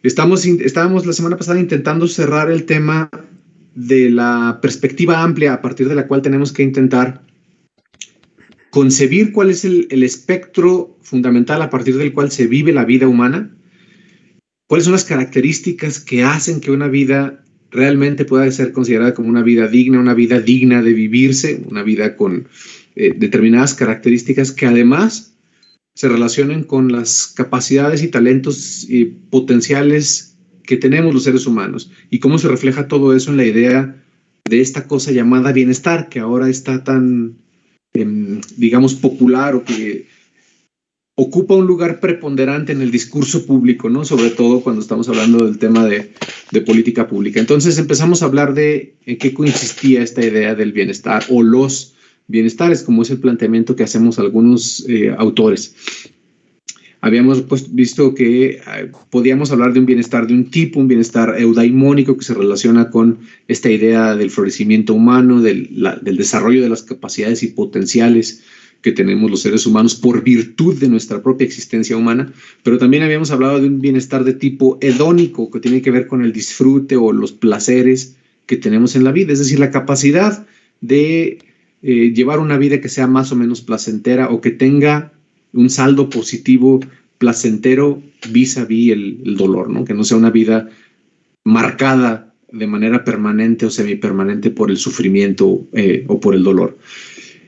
Estábamos la semana pasada intentando cerrar el tema de la perspectiva amplia a partir de la cual tenemos que intentar concebir cuál es el espectro fundamental a partir del cual se vive la vida humana, cuáles son las características que hacen que una vida realmente pueda ser considerada como una vida digna de vivirse, una vida con determinadas características que además se relacionen con las capacidades y talentos potenciales que tenemos los seres humanos, y cómo se refleja todo eso en la idea de esta cosa llamada bienestar, que ahora está tan, digamos, popular, o que ocupa un lugar preponderante en el discurso público, ¿no? Sobre todo cuando estamos hablando del tema de política pública. Entonces empezamos a hablar de en qué consistía esta idea del bienestar o los bienestares, como es el planteamiento que hacemos algunos autores. Habíamos visto que podíamos hablar de un bienestar de un tipo, un bienestar eudaimónico que se relaciona con esta idea del florecimiento humano, del desarrollo de las capacidades y potenciales que tenemos los seres humanos por virtud de nuestra propia existencia humana, pero también habíamos hablado de un bienestar de tipo hedónico, que tiene que ver con el disfrute o los placeres que tenemos en la vida, es decir, la capacidad de llevar una vida que sea más o menos placentera, o que tenga un saldo positivo placentero vis-a-vis el dolor, ¿no? Que no sea una vida marcada de manera permanente o semipermanente por el sufrimiento o por el dolor.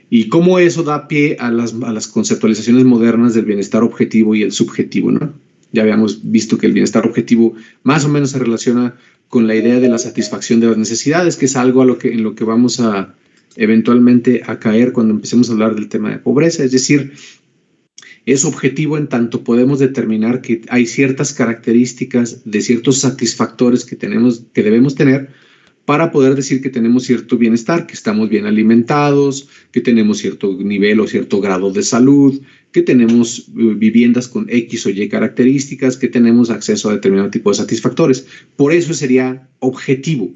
Y cómo eso da pie a las conceptualizaciones modernas del bienestar objetivo y el subjetivo, ¿no? Ya habíamos visto que el bienestar objetivo más o menos se relaciona con la idea de la satisfacción de las necesidades, que es algo en lo que vamos a eventualmente a caer cuando empecemos a hablar del tema de pobreza. Es decir, es objetivo en tanto podemos determinar que hay ciertas características de ciertos satisfactores que debemos tener para poder decir que tenemos cierto bienestar, que estamos bien alimentados, que tenemos cierto nivel o cierto grado de salud, que tenemos viviendas con X o Y características, que tenemos acceso a determinado tipo de satisfactores. Por eso sería objetivo.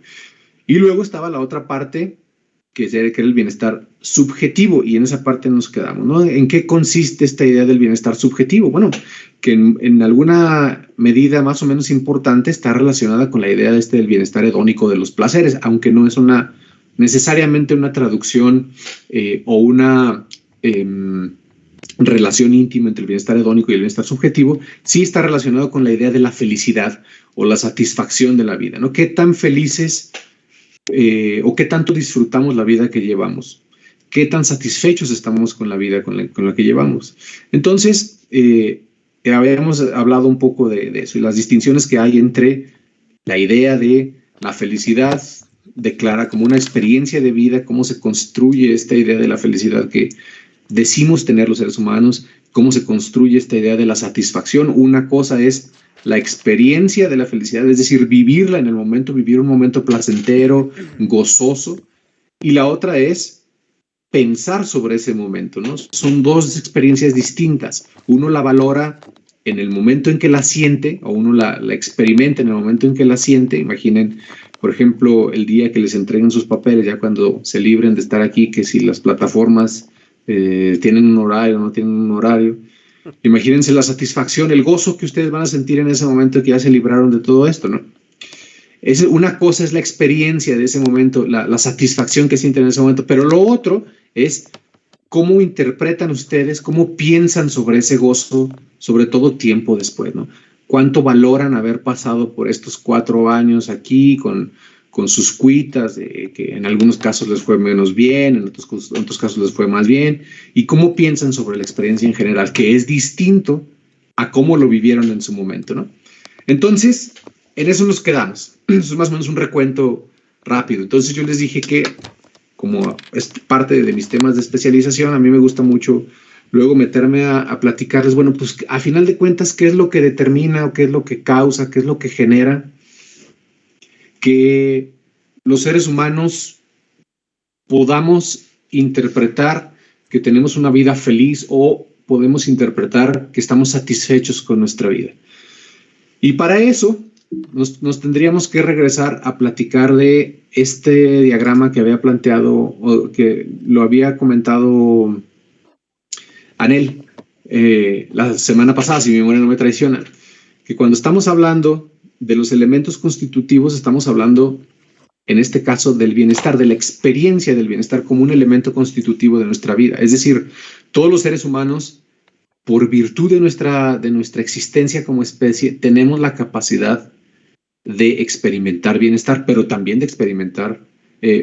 Y luego estaba la otra parte, que era el bienestar subjetivo, y en esa parte nos quedamos, ¿no? ¿En qué consiste esta idea del bienestar subjetivo? Bueno, que en alguna medida más o menos importante está relacionada con la idea del bienestar hedónico de los placeres, aunque no es necesariamente una traducción o una relación íntima entre el bienestar hedónico y el bienestar subjetivo. Sí está relacionado con la idea de la felicidad o la satisfacción de la vida, ¿no? ¿Qué tan felices o qué tanto disfrutamos la vida que llevamos? ¿Qué tan satisfechos estamos con la vida con la que llevamos? Entonces, habíamos hablado un poco de eso y las distinciones que hay entre la idea de la felicidad declara como una experiencia de vida, cómo se construye esta idea de la felicidad que decimos tener los seres humanos, cómo se construye esta idea de la satisfacción. Una cosa es la experiencia de la felicidad, es decir, vivirla en el momento, vivir un momento placentero, gozoso, y la otra es pensar sobre ese momento, ¿no? Son dos experiencias distintas. Uno la valora en el momento en que la siente, o uno la experimenta en el momento en que la siente. Imaginen, por ejemplo, el día que les entreguen sus papeles, ya cuando se libren de estar aquí, que si las plataformas tienen un horario o no tienen un horario. Imagínense la satisfacción, el gozo que ustedes van a sentir en ese momento que ya se libraron de todo esto, ¿no? Una cosa es la experiencia de ese momento, la satisfacción que sienten en ese momento, pero lo otro es cómo interpretan ustedes, cómo piensan sobre ese gozo, sobre todo tiempo después, ¿no? Cuánto valoran haber pasado por estos 4 años aquí con sus cuitas, que en algunos casos les fue menos bien, en otros casos les fue más bien, y cómo piensan sobre la experiencia en general, que es distinto a cómo lo vivieron en su momento, ¿no? Entonces, en eso nos quedamos. Eso es más o menos un recuento rápido. Entonces yo les dije que, como es parte de mis temas de especialización, a mí me gusta mucho luego meterme a platicarles, bueno, pues a final de cuentas, ¿qué es lo que determina o qué es lo que causa, qué es lo que genera que los seres humanos podamos interpretar que tenemos una vida feliz, o podemos interpretar que estamos satisfechos con nuestra vida? Y para eso nos tendríamos que regresar a platicar de este diagrama que había planteado, o que lo había comentado Anel la semana pasada, si mi memoria no me traiciona, que cuando estamos hablando de los elementos constitutivos estamos hablando, en este caso, del bienestar, de la experiencia del bienestar como un elemento constitutivo de nuestra vida. Es decir, todos los seres humanos, por virtud de nuestra existencia como especie, tenemos la capacidad de experimentar bienestar, pero también de experimentar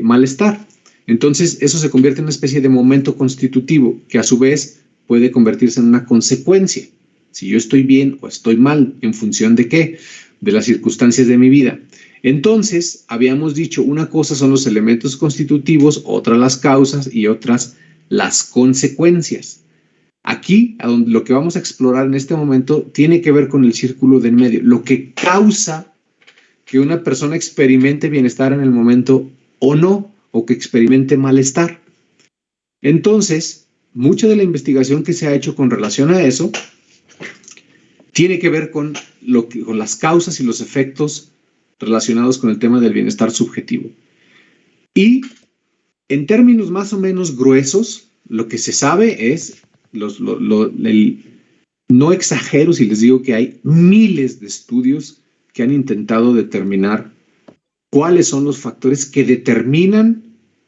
malestar. Entonces, eso se convierte en una especie de momento constitutivo que a su vez puede convertirse en una consecuencia. Si yo estoy bien o estoy mal, ¿en función de qué? De las circunstancias de mi vida. Entonces, habíamos dicho, una cosa son los elementos constitutivos, otra las causas y otras las consecuencias. Aquí, lo que vamos a explorar en este momento, tiene que ver con el círculo de en medio, lo que causa que una persona experimente bienestar en el momento o no, o que experimente malestar. Entonces, mucha de la investigación que se ha hecho con relación a eso tiene que ver con las causas y los efectos relacionados con el tema del bienestar subjetivo. Y en términos más o menos gruesos, lo que se sabe es, no exagero si les digo que hay miles de estudios que han intentado determinar cuáles son los factores que determinan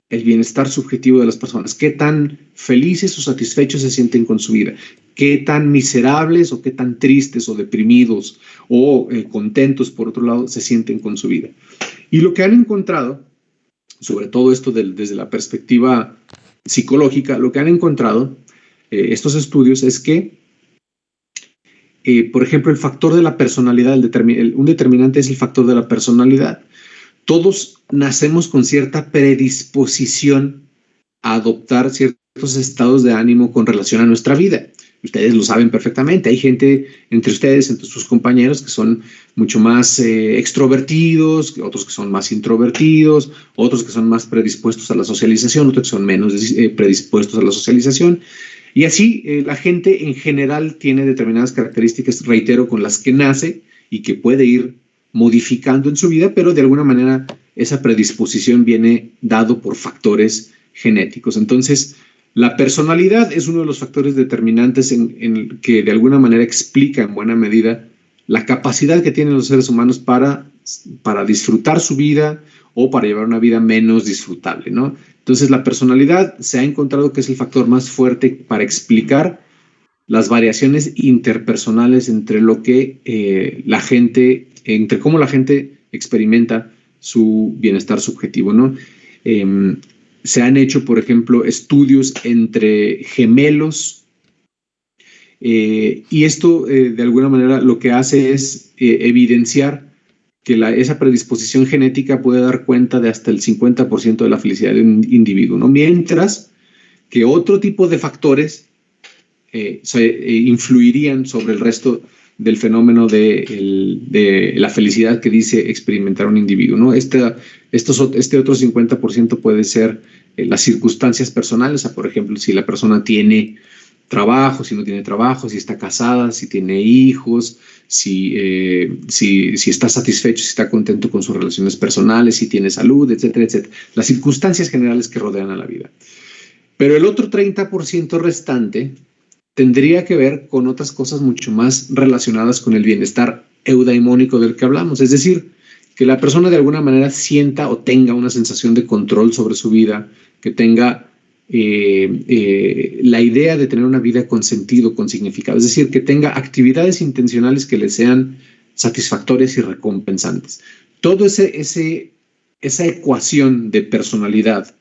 el bienestar subjetivo de las personas, qué tan felices o satisfechos se sienten con su vida, qué tan miserables o qué tan tristes o deprimidos o contentos, por otro lado, se sienten con su vida. Y lo que han encontrado, sobre todo esto desde la perspectiva psicológica, lo que han encontrado estos estudios es que, por ejemplo, el factor de la personalidad, un determinante es el factor de la personalidad. Todos nacemos con cierta predisposición a adoptar ciertos estados de ánimo con relación a nuestra vida. Ustedes lo saben perfectamente. Hay gente entre ustedes, entre sus compañeros, que son mucho más extrovertidos, otros que son más introvertidos, otros que son más predispuestos a la socialización, otros que son menos predispuestos a la socialización. Y así la gente en general tiene determinadas características, reitero, con las que nace y que puede ir modificando en su vida, pero de alguna manera esa predisposición viene dado por factores genéticos. Entonces, la personalidad es uno de los factores determinantes en que de alguna manera explica en buena medida la capacidad que tienen los seres humanos para disfrutar su vida o para llevar una vida menos disfrutable, ¿no? Entonces, la personalidad se ha encontrado que es el factor más fuerte para explicar las variaciones interpersonales entre lo que entre cómo la gente experimenta su bienestar subjetivo, ¿no? Se han hecho, por ejemplo, estudios entre gemelos y esto, de alguna manera, lo que hace es evidenciar que esa predisposición genética puede dar cuenta de hasta el 50% de la felicidad de un individuo, ¿no? Mientras que otro tipo de factores influirían sobre el resto del fenómeno de la felicidad que dice experimentar un individuo, ¿no? Este otro 50% puede ser las circunstancias personales, o sea, por ejemplo, si la persona tiene trabajo, si no tiene trabajo, si está casada, si tiene hijos, si está satisfecho, si está contento con sus relaciones personales, si tiene salud, etcétera, etcétera. Las circunstancias generales que rodean a la vida. Pero el otro 30% restante tendría que ver con otras cosas mucho más relacionadas con el bienestar eudaimónico del que hablamos. Es decir, que la persona de alguna manera sienta o tenga una sensación de control sobre su vida, que tenga la idea de tener una vida con sentido, con significado. Es decir, que tenga actividades intencionales que le sean satisfactorias y recompensantes. Todo esa ecuación de personalidad,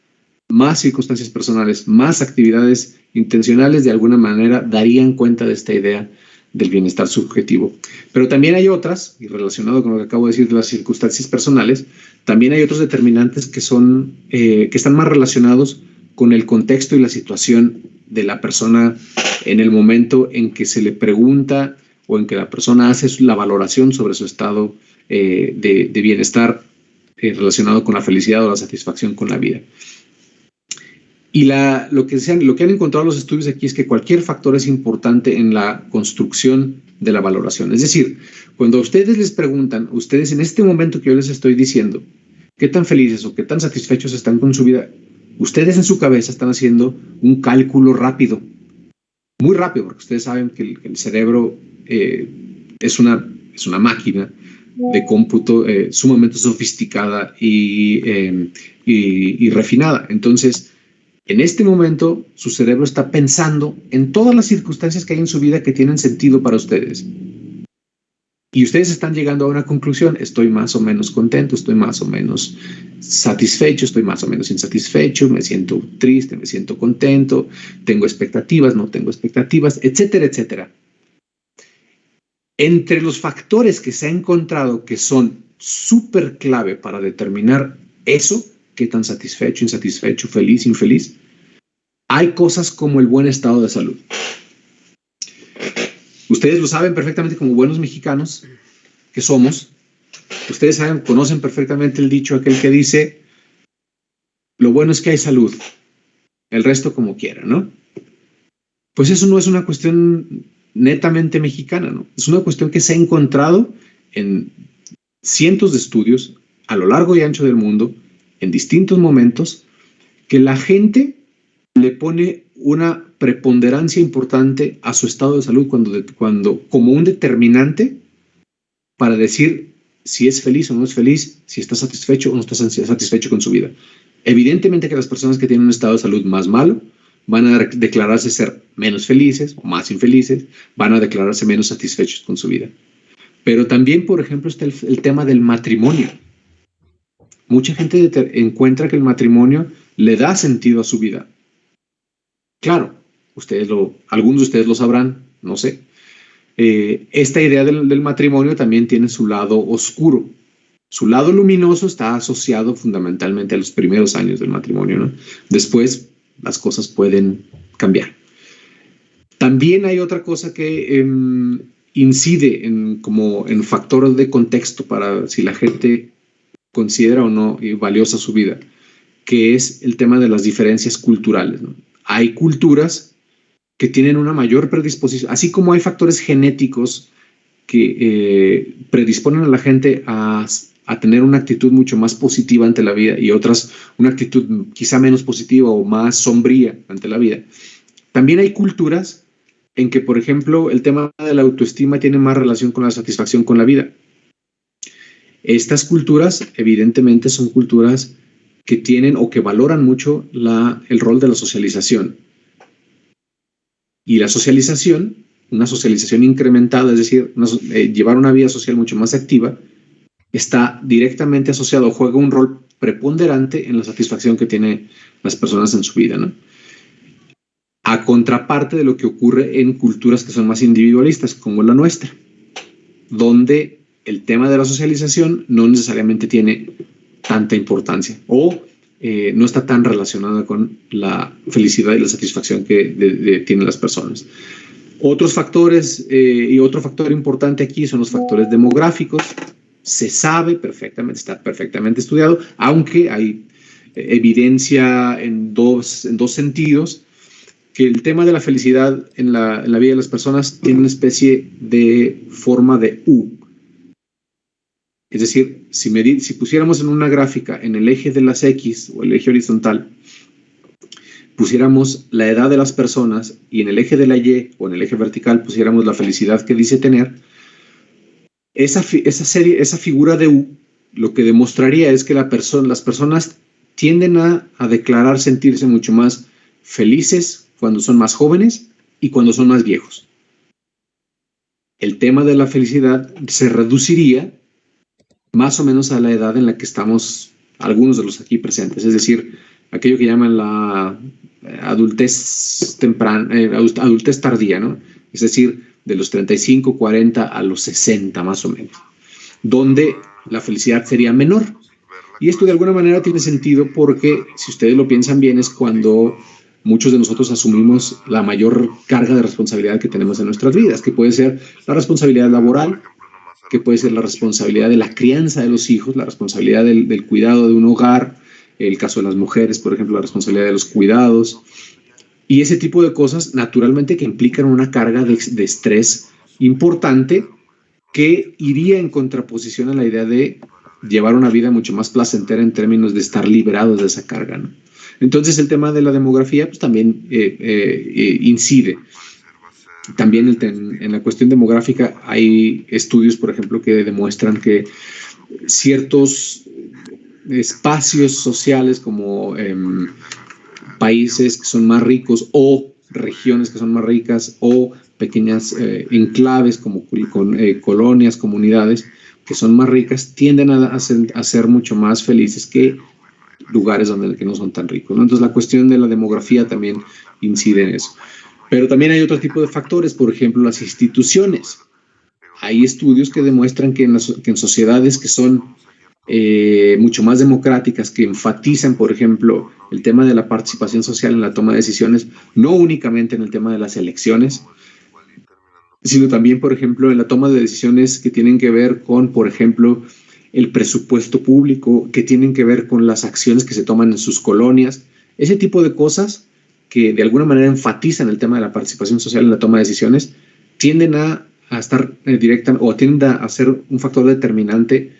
más circunstancias personales, más actividades intencionales, de alguna manera darían cuenta de esta idea del bienestar subjetivo. Pero también hay otras, y relacionado con lo que acabo de decir de las circunstancias personales, también hay otros determinantes que están más relacionados con el contexto y la situación de la persona en el momento en que se le pregunta o en que la persona hace la valoración sobre su estado de bienestar relacionado con la felicidad o la satisfacción con la vida. Y lo que han encontrado los estudios aquí es que cualquier factor es importante en la construcción de la valoración. Es decir, cuando a ustedes les preguntan, ustedes en este momento que yo les estoy diciendo, qué tan felices o qué tan satisfechos están con su vida, ustedes en su cabeza están haciendo un cálculo rápido, muy rápido, porque ustedes saben que el cerebro es una máquina de cómputo sumamente sofisticada y refinada. Entonces, en este momento, su cerebro está pensando en todas las circunstancias que hay en su vida que tienen sentido para ustedes. Y ustedes están llegando a una conclusión: estoy más o menos contento, estoy más o menos satisfecho, estoy más o menos insatisfecho, me siento triste, me siento contento, tengo expectativas, no tengo expectativas, etcétera, etcétera. Entre los factores que se ha encontrado que son súper clave para determinar eso, qué tan satisfecho, insatisfecho, feliz, infeliz, hay cosas como el buen estado de salud. Ustedes lo saben perfectamente como buenos mexicanos que somos. Ustedes saben, conocen perfectamente el dicho aquel que dice: lo bueno es que hay salud, el resto como quiera, ¿no? Pues eso no es una cuestión netamente mexicana, ¿no? Es una cuestión que se ha encontrado en cientos de estudios a lo largo y ancho del mundo, en distintos momentos, que la gente le pone una preponderancia importante a su estado de salud cuando como un determinante para decir si es feliz o no es feliz, si está satisfecho o no está satisfecho con su vida. Evidentemente que las personas que tienen un estado de salud más malo van a declararse ser menos felices o más infelices, van a declararse menos satisfechos con su vida. Pero también, por ejemplo, está el tema del matrimonio. Mucha gente encuentra que el matrimonio le da sentido a su vida. Claro, algunos de ustedes lo sabrán, no sé. Esta idea del matrimonio también tiene su lado oscuro. Su lado luminoso está asociado fundamentalmente a los primeros años del matrimonio, ¿no? Después las cosas pueden cambiar. También hay otra cosa que incide en factores de contexto para si la gente considera o no valiosa su vida, que es el tema de las diferencias culturales, ¿no? Hay culturas que tienen una mayor predisposición, así como hay factores genéticos que predisponen a la gente a tener una actitud mucho más positiva ante la vida y otras una actitud quizá menos positiva o más sombría ante la vida. También hay culturas en que, por ejemplo, el tema de la autoestima tiene más relación con la satisfacción con la vida. Estas culturas, evidentemente, son culturas que tienen o que valoran mucho el rol de la socialización. Y la socialización, una socialización incrementada, es decir, llevar una vida social mucho más activa, está directamente asociado, juega un rol preponderante en la satisfacción que tienen las personas en su vida, ¿no? A contraparte de lo que ocurre en culturas que son más individualistas, como la nuestra, donde el tema de la socialización no necesariamente tiene tanta importancia o no está tan relacionada con la felicidad y la satisfacción que tienen las personas. Otros factores y otro factor importante aquí son los factores demográficos. Se sabe perfectamente, está perfectamente estudiado, aunque hay evidencia en dos sentidos, que el tema de la felicidad en la vida de las personas tiene una especie de forma de U. Es decir, si pusiéramos en una gráfica en el eje de las X o el eje horizontal, pusiéramos la edad de las personas y en el eje de la Y o en el eje vertical pusiéramos la felicidad que dice tener, esa figura de U lo que demostraría es que las personas tienden a declarar sentirse mucho más felices cuando son más jóvenes y cuando son más viejos. El tema de la felicidad se reduciría más o menos a la edad en la que estamos algunos de los aquí presentes, es decir, aquello que llaman la adultez temprana, adultez tardía, ¿no? Es decir, de los 35, 40 a los 60 más o menos, donde la felicidad sería menor. Y esto de alguna manera tiene sentido porque, si ustedes lo piensan bien, es cuando muchos de nosotros asumimos la mayor carga de responsabilidad que tenemos en nuestras vidas, que puede ser la responsabilidad laboral, que puede ser la responsabilidad de la crianza de los hijos, la responsabilidad del cuidado de un hogar, el caso de las mujeres, por ejemplo, la responsabilidad de los cuidados, y ese tipo de cosas naturalmente que implican una carga de estrés importante que iría en contraposición a la idea de llevar una vida mucho más placentera en términos de estar liberados de esa carga, ¿no? Entonces el tema de la demografía pues también incide. También en la cuestión demográfica hay estudios, por ejemplo, que demuestran que ciertos espacios sociales como países que son más ricos o regiones que son más ricas o pequeñas enclaves como colonias, comunidades que son más ricas, tienden a ser mucho más felices que lugares que no son tan ricos, ¿no? Entonces la cuestión de la demografía también incide en eso. Pero también hay otro tipo de factores, por ejemplo, las instituciones. Hay estudios que demuestran que en sociedades que son mucho más democráticas, que enfatizan, por ejemplo, el tema de la participación social en la toma de decisiones, no únicamente en el tema de las elecciones, sino también, por ejemplo, en la toma de decisiones que tienen que ver con, por ejemplo, el presupuesto público, que tienen que ver con las acciones que se toman en sus colonias, ese tipo de cosas que de alguna manera enfatizan el tema de la participación social en la toma de decisiones, tienden a estar directa o tienden a ser un factor determinante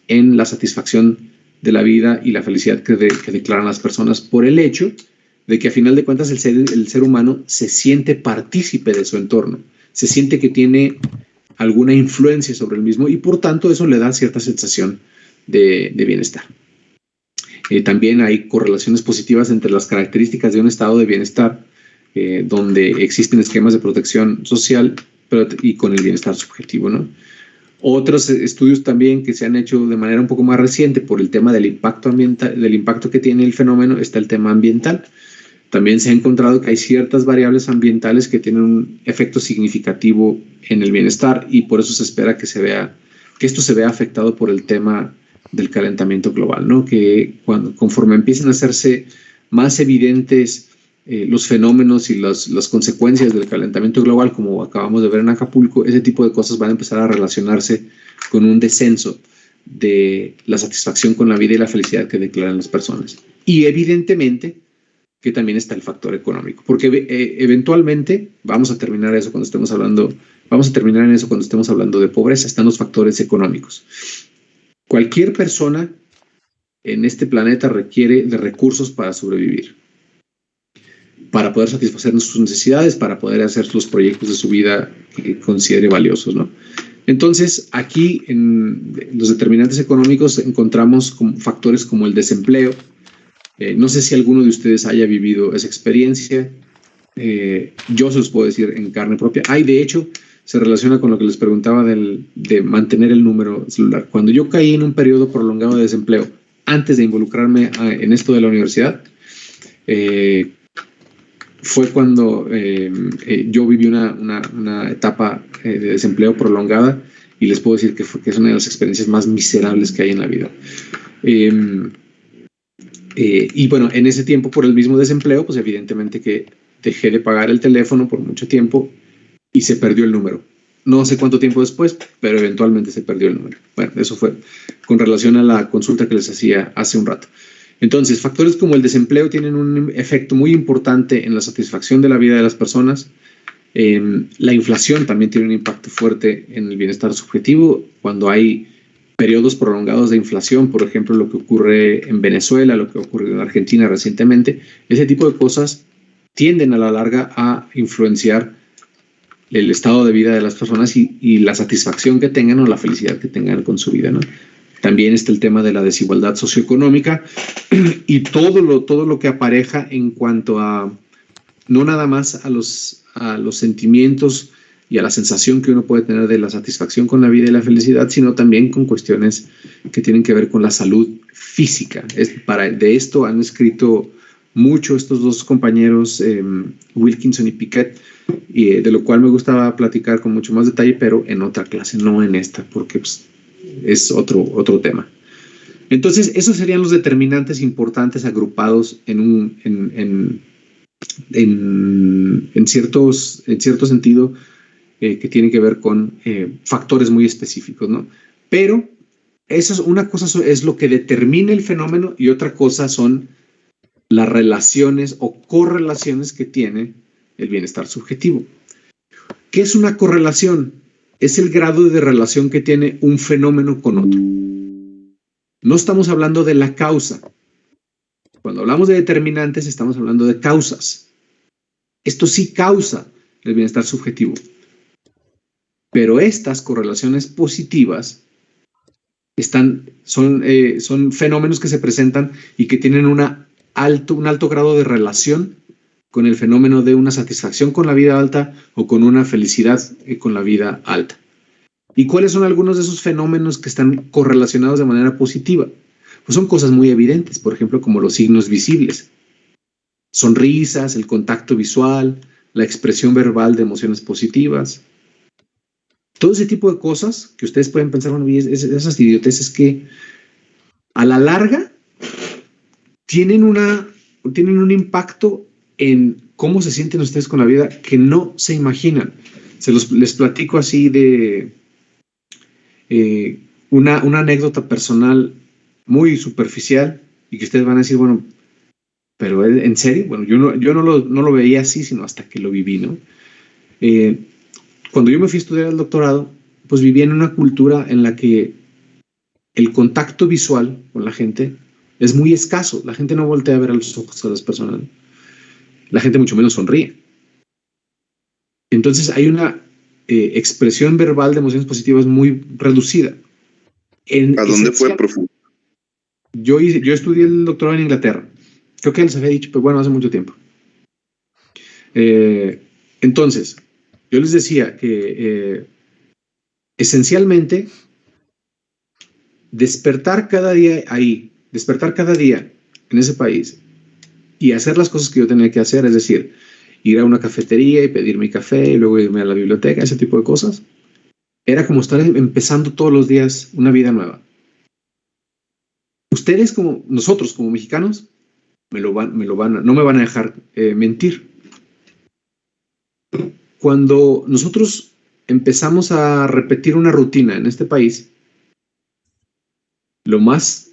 en la satisfacción de la vida y la felicidad que declaran las personas por el hecho de que a final de cuentas el ser humano se siente partícipe de su entorno, se siente que tiene alguna influencia sobre el mismo y por tanto eso le da cierta sensación de bienestar. También hay correlaciones positivas entre las características de un estado de bienestar donde existen esquemas de protección social y con el bienestar subjetivo, ¿no? Otros estudios también que se han hecho de manera un poco más reciente por el tema del impacto ambiental, del impacto que tiene el fenómeno, está el tema ambiental. También se ha encontrado que hay ciertas variables ambientales que tienen un efecto significativo en el bienestar y por eso se espera que esto se vea afectado por el tema del calentamiento global, ¿no? Que conforme empiecen a hacerse más evidentes los fenómenos y las consecuencias del calentamiento global, como acabamos de ver en Acapulco, ese tipo de cosas van a empezar a relacionarse con un descenso de la satisfacción con la vida y la felicidad que declaran las personas. Y evidentemente que también está el factor económico, porque eventualmente vamos a terminar en eso cuando estemos hablando de pobreza, están los factores económicos. Cualquier persona en este planeta requiere de recursos para sobrevivir, para poder satisfacer sus necesidades, para poder hacer los proyectos de su vida que considere valiosos, ¿no? Entonces, aquí en los determinantes económicos encontramos factores como el desempleo. No sé si alguno de ustedes haya vivido esa experiencia. Yo se los puedo decir en carne propia. De hecho, se relaciona con lo que les preguntaba de mantener el número celular. Cuando yo caí en un periodo prolongado de desempleo, antes de involucrarme en esto de la universidad, fue cuando yo viví una etapa de desempleo prolongada y les puedo decir que es una de las experiencias más miserables que hay en la vida. Y bueno, en ese tiempo por el mismo desempleo, pues evidentemente que dejé de pagar el teléfono por mucho tiempo y se perdió el número. No sé cuánto tiempo después, pero eventualmente se perdió el número. Bueno, eso fue con relación a la consulta que les hacía hace un rato. Entonces, factores como el desempleo tienen un efecto muy importante en la satisfacción de la vida de las personas. La inflación también tiene un impacto fuerte en el bienestar subjetivo. Cuando hay periodos prolongados de inflación, por ejemplo, lo que ocurre en Venezuela, lo que ocurre en Argentina recientemente, ese tipo de cosas tienden a la larga a influenciar el estado de vida de las personas y la satisfacción que tengan o la felicidad que tengan con su vida, ¿no? También está el tema de la desigualdad socioeconómica y todo lo que apareja en cuanto a no nada más a los sentimientos y a la sensación que uno puede tener de la satisfacción con la vida y la felicidad, sino también con cuestiones que tienen que ver con la salud física. De esto han escrito mucho estos dos compañeros, Wilkinson y Piquet, y de lo cual me gustaba platicar con mucho más detalle, pero en otra clase, no en esta, porque pues, es otro tema. Entonces, esos serían los determinantes importantes agrupados en cierto sentido que tienen que ver con factores muy específicos, ¿no? Pero una cosa es lo que determina el fenómeno y otra cosa son las relaciones o correlaciones que tiene el bienestar subjetivo. ¿Qué es una correlación? Es el grado de relación que tiene un fenómeno con otro. No estamos hablando de la causa. Cuando hablamos de determinantes, estamos hablando de causas. Esto sí causa, el bienestar subjetivo. Pero estas correlaciones positivas son fenómenos que se presentan y que tienen un alto grado de relación con el fenómeno de una satisfacción con la vida alta o con una felicidad con la vida alta. ¿Y cuáles son algunos de esos fenómenos que están correlacionados de manera positiva? Pues son cosas muy evidentes, por ejemplo, como los signos visibles. Sonrisas, el contacto visual, la expresión verbal de emociones positivas. Todo ese tipo de cosas que ustedes pueden pensar, bueno, esas idioteces que a la larga tienen un impacto en cómo se sienten ustedes con la vida que no se imaginan. Les platico así de una anécdota personal muy superficial y que ustedes van a decir, bueno, pero ¿en serio? Bueno, yo no lo veía así, sino hasta que lo viví, ¿no? Cuando yo me fui a estudiar el doctorado, pues vivía en una cultura en la que el contacto visual con la gente es muy escaso. La gente no voltea a ver a los ojos a las personas. La gente mucho menos sonríe. Entonces hay una expresión verbal de emociones positivas muy reducida. ¿A dónde fue, profe? Yo estudié el doctorado en Inglaterra. Creo que les había dicho, pero bueno, hace mucho tiempo. Entonces, yo les decía que esencialmente despertar cada día en ese país y hacer las cosas que yo tenía que hacer, es decir, ir a una cafetería y pedir mi café y luego irme a la biblioteca, ese tipo de cosas, era como estar empezando todos los días una vida nueva. Ustedes, como nosotros, como mexicanos, no me van a dejar mentir. Cuando nosotros empezamos a repetir una rutina en este país, lo más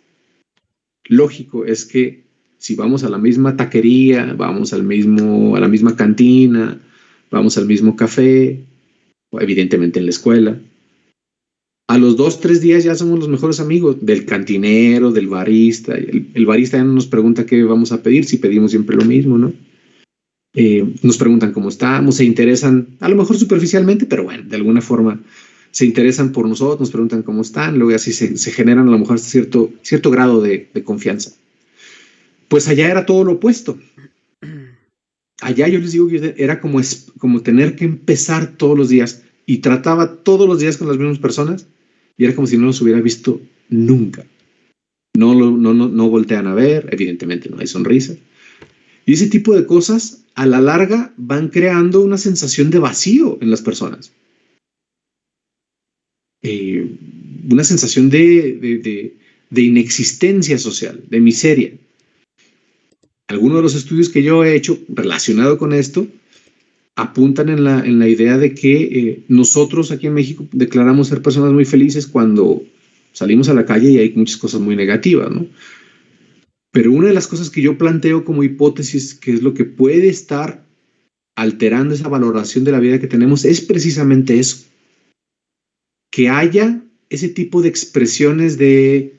lógico es que si vamos a la misma taquería, vamos a la misma cantina, vamos al mismo café, o evidentemente en la escuela, a los 2-3 días ya somos los mejores amigos del cantinero, del barista. El barista ya no nos pregunta qué vamos a pedir, si pedimos siempre lo mismo, ¿no? Nos preguntan cómo estamos, se interesan, a lo mejor superficialmente, pero bueno, de alguna forma se interesan por nosotros, nos preguntan cómo están, luego así se generan a lo mejor cierto grado de confianza. Pues allá era todo lo opuesto. Allá yo les digo que era como tener que empezar todos los días y trataba todos los días con las mismas personas y era como si no los hubiera visto nunca. No voltean a ver, evidentemente no hay sonrisa. Y ese tipo de cosas a la larga van creando una sensación de vacío en las personas. Una sensación de inexistencia social, de miseria. Algunos de los estudios que yo he hecho relacionado con esto apuntan en la idea de que nosotros aquí en México declaramos ser personas muy felices cuando salimos a la calle y hay muchas cosas muy negativas, ¿no? Pero una de las cosas que yo planteo como hipótesis, que es lo que puede estar alterando esa valoración de la vida que tenemos, es precisamente eso. Que haya ese tipo de expresiones de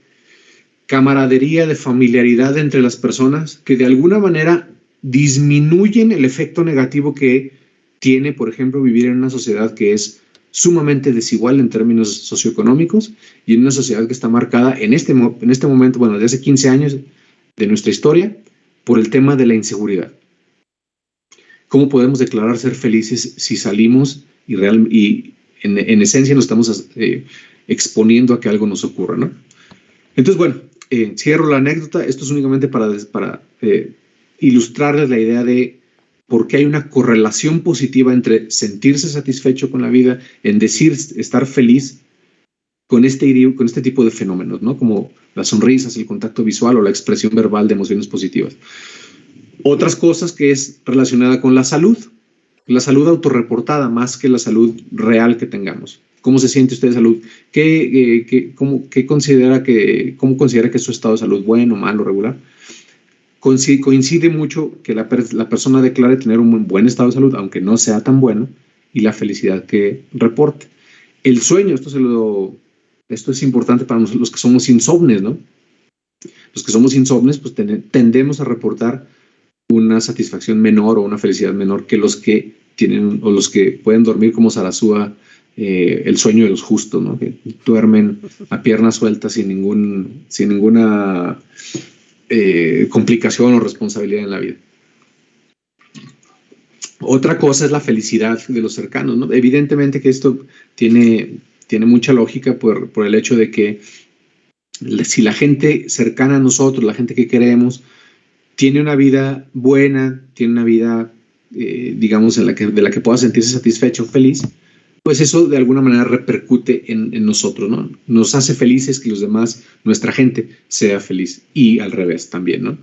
camaradería, de familiaridad entre las personas, que de alguna manera disminuyen el efecto negativo que tiene, por ejemplo, vivir en una sociedad que es sumamente desigual en términos socioeconómicos y en una sociedad que está marcada en este momento, bueno, desde hace 15 años de nuestra historia, por el tema de la inseguridad. ¿Cómo podemos declarar ser felices si salimos y en esencia nos estamos exponiendo a que algo nos ocurra, ¿no? Entonces, bueno, cierro la anécdota. Esto es únicamente para ilustrarles la idea de por qué hay una correlación positiva entre sentirse satisfecho con la vida, en decir estar feliz con este tipo de fenómenos, ¿no? Como las sonrisas, el contacto visual o la expresión verbal de emociones positivas. Otras cosas que es relacionada con la salud autorreportada más que la salud real que tengamos. ¿Cómo se siente usted de salud? ¿Cómo considera que es su estado de salud? ¿Bueno, malo, regular? Coincide mucho que la persona declare tener un buen estado de salud, aunque no sea tan bueno, y la felicidad que reporte. El sueño, esto es importante para los que somos insomnes, ¿no? Los que somos insomnes, pues tendemos a reportar una satisfacción menor o una felicidad menor que los que tienen, o los que pueden dormir como Sarasúa, el sueño de los justos, ¿no? Que duermen a piernas sueltas sin ninguna complicación o responsabilidad en la vida. Otra cosa es la felicidad de los cercanos, ¿no? Evidentemente que esto tiene mucha lógica por el hecho de que si la gente cercana a nosotros, la gente que queremos, tiene una vida buena, tiene una vida, digamos, de la que pueda sentirse satisfecho, feliz, pues eso de alguna manera repercute en nosotros, ¿no? Nos hace felices que los demás, nuestra gente, sea feliz, y al revés también, ¿no?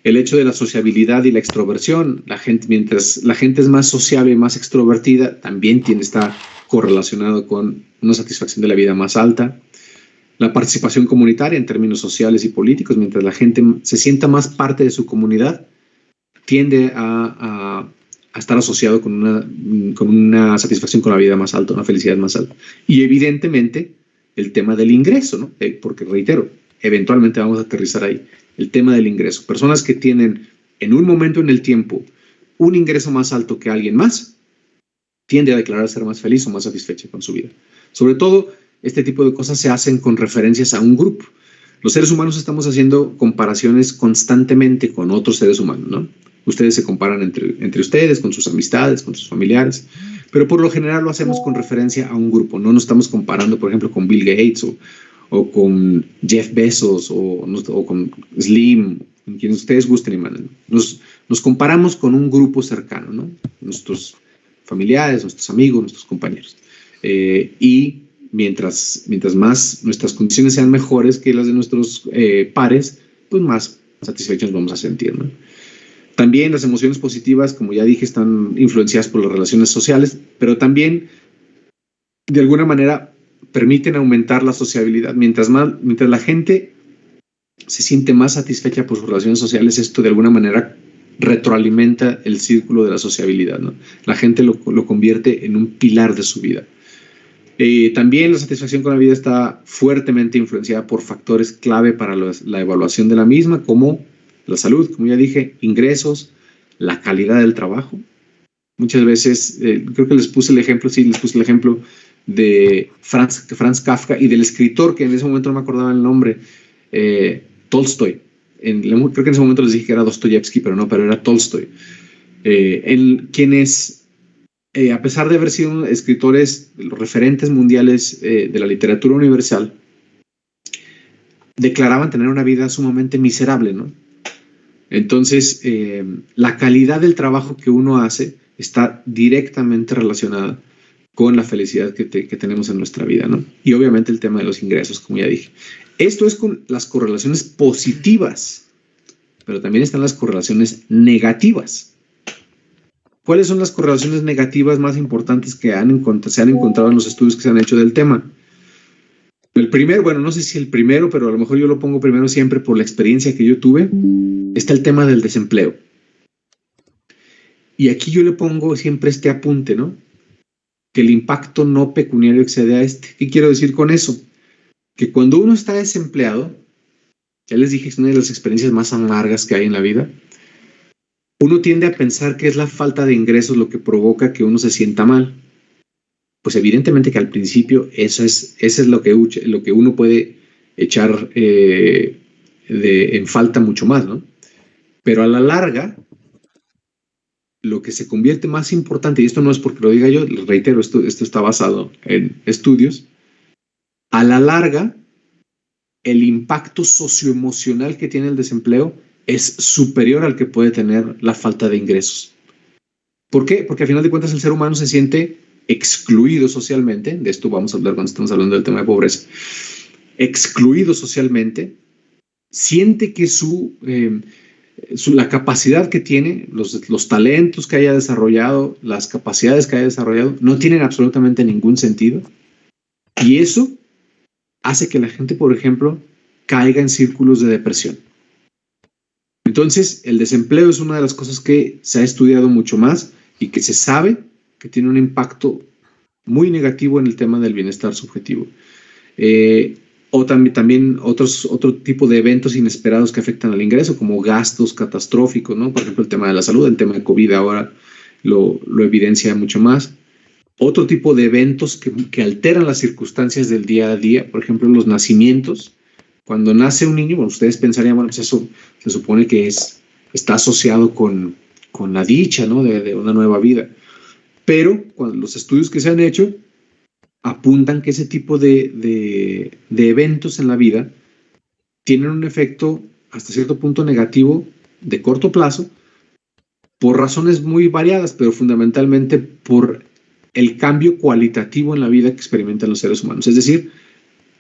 El hecho de la sociabilidad y la extroversión, mientras la gente es más sociable y más extrovertida, también está correlacionado con una satisfacción de la vida más alta. La participación comunitaria en términos sociales y políticos, mientras la gente se sienta más parte de su comunidad, tiende a estar asociado con una satisfacción con la vida más alta, una felicidad más alta. Y evidentemente el tema del ingreso, ¿no? Porque reitero, eventualmente vamos a aterrizar ahí, el tema del ingreso. Personas que tienen en un momento en el tiempo un ingreso más alto que alguien más, tiende a declarar ser más feliz o más satisfecha con su vida. Sobre todo, este tipo de cosas se hacen con referencias a un grupo. Los seres humanos estamos haciendo comparaciones constantemente con otros seres humanos, ¿no? Ustedes se comparan entre ustedes, con sus amistades, con sus familiares, pero por lo general lo hacemos con referencia a un grupo. No nos estamos comparando, por ejemplo, con Bill Gates o con Jeff Bezos o con Slim, con quienes ustedes gusten y manden. Nos comparamos con un grupo cercano, ¿no? Nuestros familiares, nuestros amigos, nuestros compañeros. Y mientras más nuestras condiciones sean mejores que las de nuestros pares, pues más satisfechos vamos a sentir, ¿no? También las emociones positivas, como ya dije, están influenciadas por las relaciones sociales, pero también de alguna manera permiten aumentar la sociabilidad. Mientras la gente se siente más satisfecha por sus relaciones sociales, esto de alguna manera retroalimenta el círculo de la sociabilidad, ¿no? La gente lo convierte en un pilar de su vida. También la satisfacción con la vida está fuertemente influenciada por factores clave para la evaluación de la misma, como la salud, como ya dije, ingresos, la calidad del trabajo. Muchas veces, creo que les puse el ejemplo de Franz Kafka y del escritor, que en ese momento no me acordaba el nombre, Tolstoy. Creo que en ese momento les dije que era Dostoyevsky, pero era Tolstoy. Quienes, a pesar de haber sido escritores, los referentes mundiales de la literatura universal, declaraban tener una vida sumamente miserable, ¿no? Entonces, la calidad del trabajo que uno hace está directamente relacionada con la felicidad que tenemos en nuestra vida, ¿no? Y obviamente el tema de los ingresos, como ya dije. Esto es con las correlaciones positivas, pero también están las correlaciones negativas. ¿Cuáles son las correlaciones negativas más importantes que se han encontrado en los estudios que se han hecho del tema? El primero, bueno, no sé si el primero, pero a lo mejor yo lo pongo primero siempre por la experiencia que yo tuve, está el tema del desempleo. Y aquí yo le pongo siempre este apunte, ¿no? Que el impacto no pecuniario excede a este. ¿Qué quiero decir con eso? Que cuando uno está desempleado, ya les dije que es una de las experiencias más amargas que hay en la vida, uno tiende a pensar que es la falta de ingresos lo que provoca que uno se sienta mal. Pues evidentemente que al principio eso es lo que uno puede echar en falta mucho más, ¿no? Pero a la larga, lo que se convierte más importante, y esto no es porque lo diga yo, les reitero, esto está basado en estudios, a la larga, el impacto socioemocional que tiene el desempleo es superior al que puede tener la falta de ingresos. ¿Por qué? Porque al final de cuentas el ser humano se siente excluido socialmente, de esto vamos a hablar cuando estamos hablando del tema de pobreza, excluido socialmente, siente que la capacidad que tiene, los talentos que haya desarrollado, las capacidades que haya desarrollado, no tienen absolutamente ningún sentido. Y eso hace que la gente, por ejemplo, caiga en círculos de depresión. Entonces, el desempleo es una de las cosas que se ha estudiado mucho más y que se sabe que tiene un impacto muy negativo en el tema del bienestar subjetivo. O también otro tipo de eventos inesperados que afectan al ingreso, como gastos catastróficos, ¿no? Por ejemplo, el tema de la salud, el tema de COVID ahora, lo evidencia mucho más. Otro tipo de eventos que alteran las circunstancias del día a día, por ejemplo, los nacimientos. Cuando nace un niño, bueno, ustedes pensarían, bueno, pues eso se supone que está asociado con la dicha, ¿no? de una nueva vida. Pero cuando los estudios que se han hecho apuntan que ese tipo de eventos en la vida tienen un efecto hasta cierto punto negativo de corto plazo por razones muy variadas, pero fundamentalmente por el cambio cualitativo en la vida que experimentan los seres humanos. Es decir,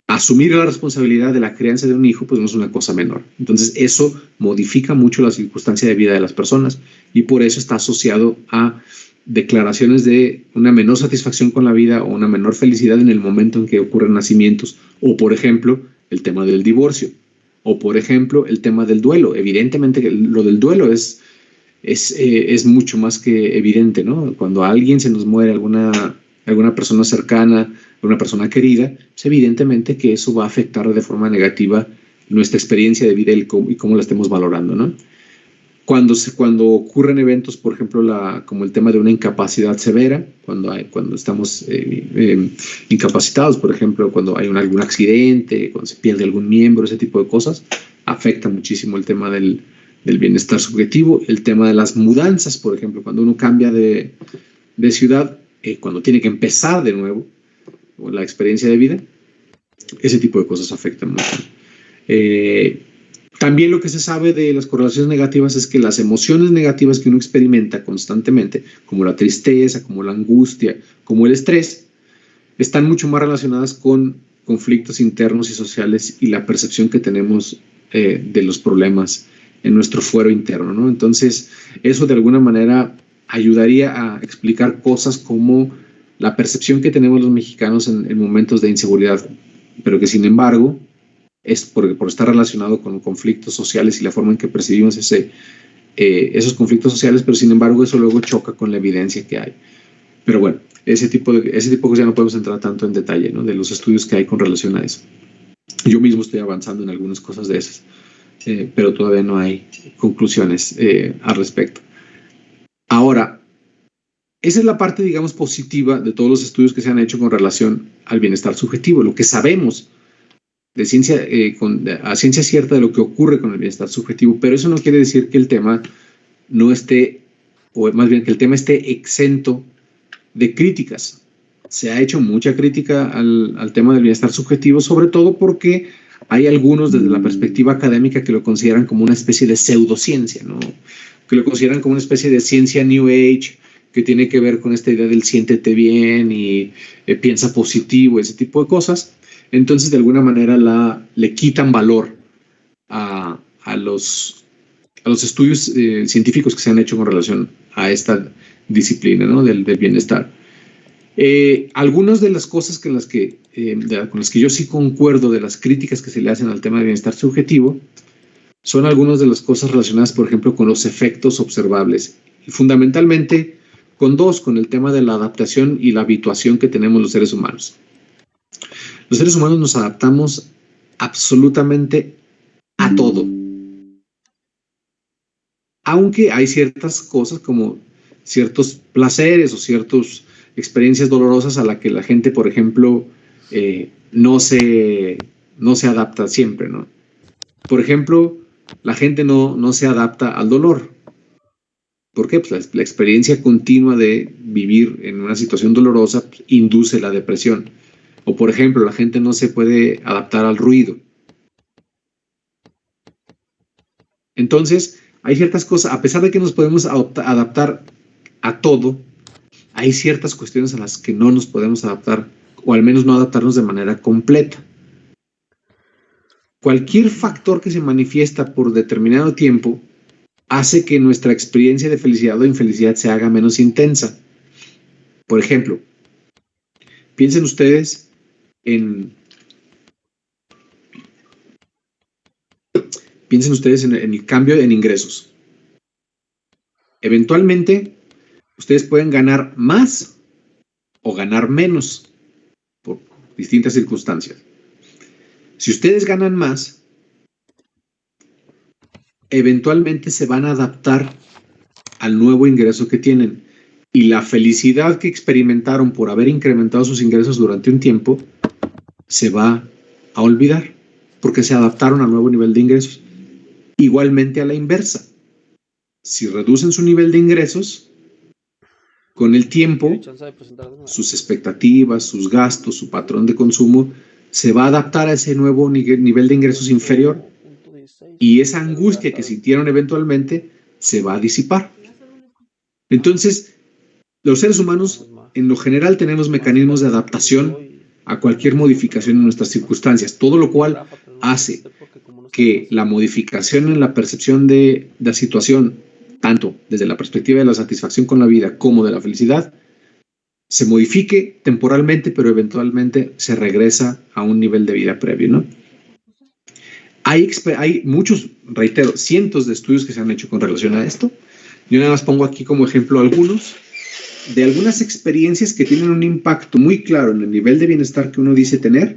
asumir la responsabilidad de la crianza de un hijo pues no es una cosa menor. Entonces eso modifica mucho la circunstancia de vida de las personas y por eso está asociado a declaraciones de una menor satisfacción con la vida o una menor felicidad en el momento en que ocurren nacimientos, o por ejemplo el tema del divorcio, o por ejemplo el tema del duelo. Evidentemente lo del duelo es mucho más que evidente, ¿no? Cuando a alguien se nos muere alguna persona cercana, alguna persona querida, pues evidentemente que eso va a afectar de forma negativa nuestra experiencia de vida y cómo la estemos valorando, ¿no? Cuando ocurren eventos, por ejemplo, como el tema de una incapacidad severa, cuando estamos incapacitados, por ejemplo, cuando hay algún accidente, cuando se pierde algún miembro, ese tipo de cosas, afecta muchísimo el tema del bienestar subjetivo. El tema de las mudanzas, por ejemplo, cuando uno cambia de ciudad, cuando tiene que empezar de nuevo, o la experiencia de vida, ese tipo de cosas afectan mucho. También lo que se sabe de las correlaciones negativas es que las emociones negativas que uno experimenta constantemente, como la tristeza, como la angustia, como el estrés, están mucho más relacionadas con conflictos internos y sociales y la percepción que tenemos de los problemas en nuestro fuero interno, ¿no? Entonces, eso de alguna manera ayudaría a explicar cosas como la percepción que tenemos los mexicanos en momentos de inseguridad, pero que sin embargo es por estar relacionado con conflictos sociales y la forma en que percibimos esos conflictos sociales, pero sin embargo eso luego choca con la evidencia que hay. Pero bueno, ese tipo de cosas ya no podemos entrar tanto en detalle, ¿no? De los estudios que hay con relación a eso. Yo mismo estoy avanzando en algunas cosas de esas, pero todavía no hay conclusiones al respecto. Ahora, esa es la parte, digamos, positiva de todos los estudios que se han hecho con relación al bienestar subjetivo, lo que sabemos a ciencia cierta de lo que ocurre con el bienestar subjetivo, pero eso no quiere decir que el tema no esté, o más bien que el tema esté exento de críticas. Se ha hecho mucha crítica al tema del bienestar subjetivo, sobre todo porque hay algunos desde la perspectiva académica que lo consideran como una especie de pseudociencia, ¿no? Que lo consideran como una especie de ciencia New Age, que tiene que ver con esta idea del siéntete bien y piensa positivo, ese tipo de cosas. Entonces, de alguna manera le quitan valor a los estudios científicos que se han hecho con relación a esta disciplina, ¿no? del bienestar. Algunas de las cosas con las que yo sí concuerdo de las críticas que se le hacen al tema del bienestar subjetivo son algunas de las cosas relacionadas, por ejemplo, con los efectos observables y fundamentalmente con el tema de la adaptación y la habituación que tenemos los seres humanos. Los seres humanos nos adaptamos absolutamente a todo. Aunque hay ciertas cosas como ciertos placeres o ciertas experiencias dolorosas a las que la gente, por ejemplo, no se adapta siempre, ¿no? Por ejemplo, la gente no se adapta al dolor. ¿Por qué? Pues la experiencia continua de vivir en una situación dolorosa induce la depresión. O, por ejemplo, la gente no se puede adaptar al ruido. Entonces, hay ciertas cosas, a pesar de que nos podemos adaptar a todo, hay ciertas cuestiones a las que no nos podemos adaptar, o al menos no adaptarnos de manera completa. Cualquier factor que se manifiesta por determinado tiempo hace que nuestra experiencia de felicidad o infelicidad se haga menos intensa. Por ejemplo, piensen ustedes en el cambio en ingresos. Eventualmente, ustedes pueden ganar más o ganar menos por distintas circunstancias. Si ustedes ganan más, eventualmente se van a adaptar al nuevo ingreso que tienen. y la felicidad que experimentaron por haber incrementado sus ingresos durante un tiempo se va a olvidar porque se adaptaron al nuevo nivel de ingresos. Igualmente a la inversa. Si reducen su nivel de ingresos, con el tiempo, sus expectativas, sus gastos, su patrón de consumo, se va a adaptar a ese nuevo nivel de ingresos inferior y esa angustia que sintieron eventualmente se va a disipar. Entonces, los seres humanos, en lo general, tenemos mecanismos de adaptación a cualquier modificación en nuestras circunstancias, todo lo cual hace que la modificación en la percepción de la situación, tanto desde la perspectiva de la satisfacción con la vida como de la felicidad, se modifique temporalmente, pero eventualmente se regresa a un nivel de vida previo, ¿no? Hay muchos, reitero, cientos de estudios que se han hecho con relación a esto. Yo nada más pongo aquí como ejemplo algunos, de algunas experiencias que tienen un impacto muy claro en el nivel de bienestar que uno dice tener,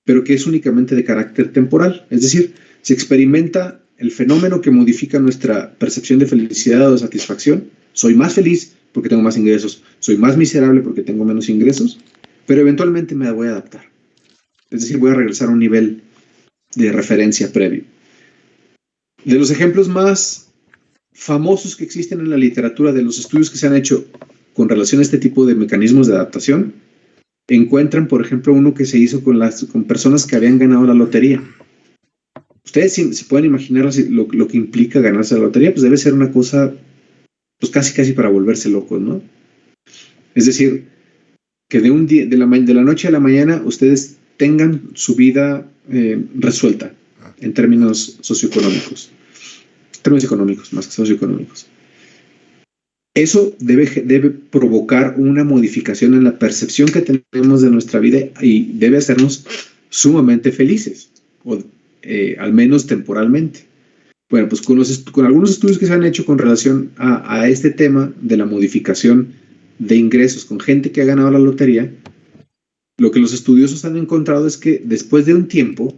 pero que es únicamente de carácter temporal. Es decir, se experimenta el fenómeno que modifica nuestra percepción de felicidad o de satisfacción. Soy más feliz porque tengo más ingresos, soy más miserable porque tengo menos ingresos, pero eventualmente me voy a adaptar. Es decir, voy a regresar a un nivel de referencia previo. De los ejemplos más famosos que existen en la literatura, de los estudios que se han hecho con relación a este tipo de mecanismos de adaptación, encuentran, por ejemplo, uno que se hizo con personas que habían ganado la lotería. Ustedes se pueden imaginar lo que implica ganarse la lotería, pues debe ser una cosa, pues casi para volverse locos, ¿no? Es decir, que de la noche a la mañana ustedes tengan su vida resuelta en términos socioeconómicos. Términos económicos, más que socioeconómicos. Eso debe provocar una modificación en la percepción que tenemos de nuestra vida y debe hacernos sumamente felices, o al menos temporalmente. Bueno, pues con algunos estudios que se han hecho con relación a este tema de la modificación de ingresos con gente que ha ganado la lotería, lo que los estudiosos han encontrado es que después de un tiempo,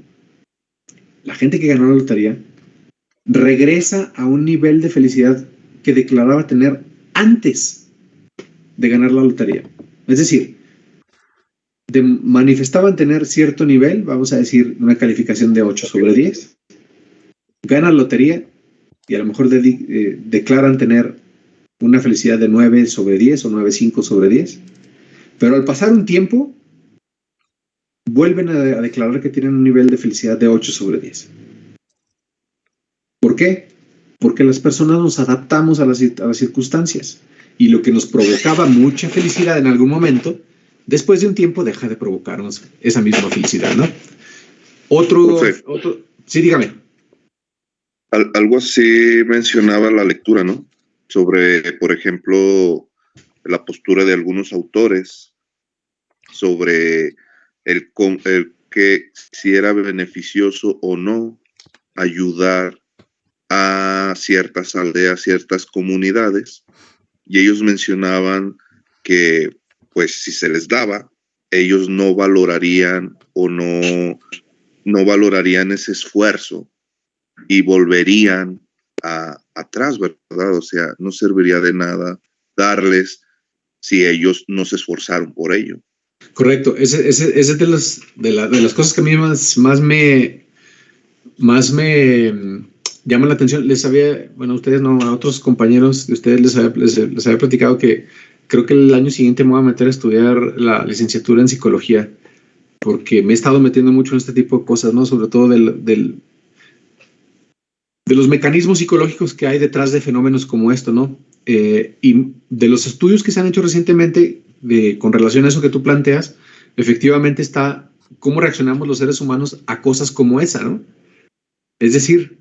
la gente que ganó la lotería regresa a un nivel de felicidad que declaraba tener antes de ganar la lotería. Es decir, manifestaban tener cierto nivel, vamos a decir una calificación de 8 sobre 10, ganan la lotería y a lo mejor declaran tener una felicidad de 9 sobre 10 o 9,5 sobre 10, pero al pasar un tiempo vuelven a declarar que tienen un nivel de felicidad de 8 sobre 10. ¿Por qué? Porque las personas nos adaptamos a las circunstancias y lo que nos provocaba mucha felicidad en algún momento, después de un tiempo deja de provocarnos esa misma felicidad, ¿no? Otro sí, dígame. Algo así mencionaba la lectura, ¿no? Sobre, por ejemplo, la postura de algunos autores sobre el que si era beneficioso o no ayudar a ciertas aldeas, ciertas comunidades, y ellos mencionaban que pues si se les daba, ellos no valorarían o no valorarían ese esfuerzo y volverían atrás, ¿verdad? O sea, no serviría de nada darles si ellos no se esforzaron por ello. Correcto, ese es de las cosas que a mí más me llama la atención. Ustedes no, a otros compañeros de ustedes les había platicado que creo que el año siguiente me voy a meter a estudiar la licenciatura en psicología, porque me he estado metiendo mucho en este tipo de cosas, ¿no? Sobre todo de los mecanismos psicológicos que hay detrás de fenómenos como esto, ¿no? Y de los estudios que se han hecho recientemente con relación a eso que tú planteas, efectivamente está cómo reaccionamos los seres humanos a cosas como esa, ¿no? Es decir,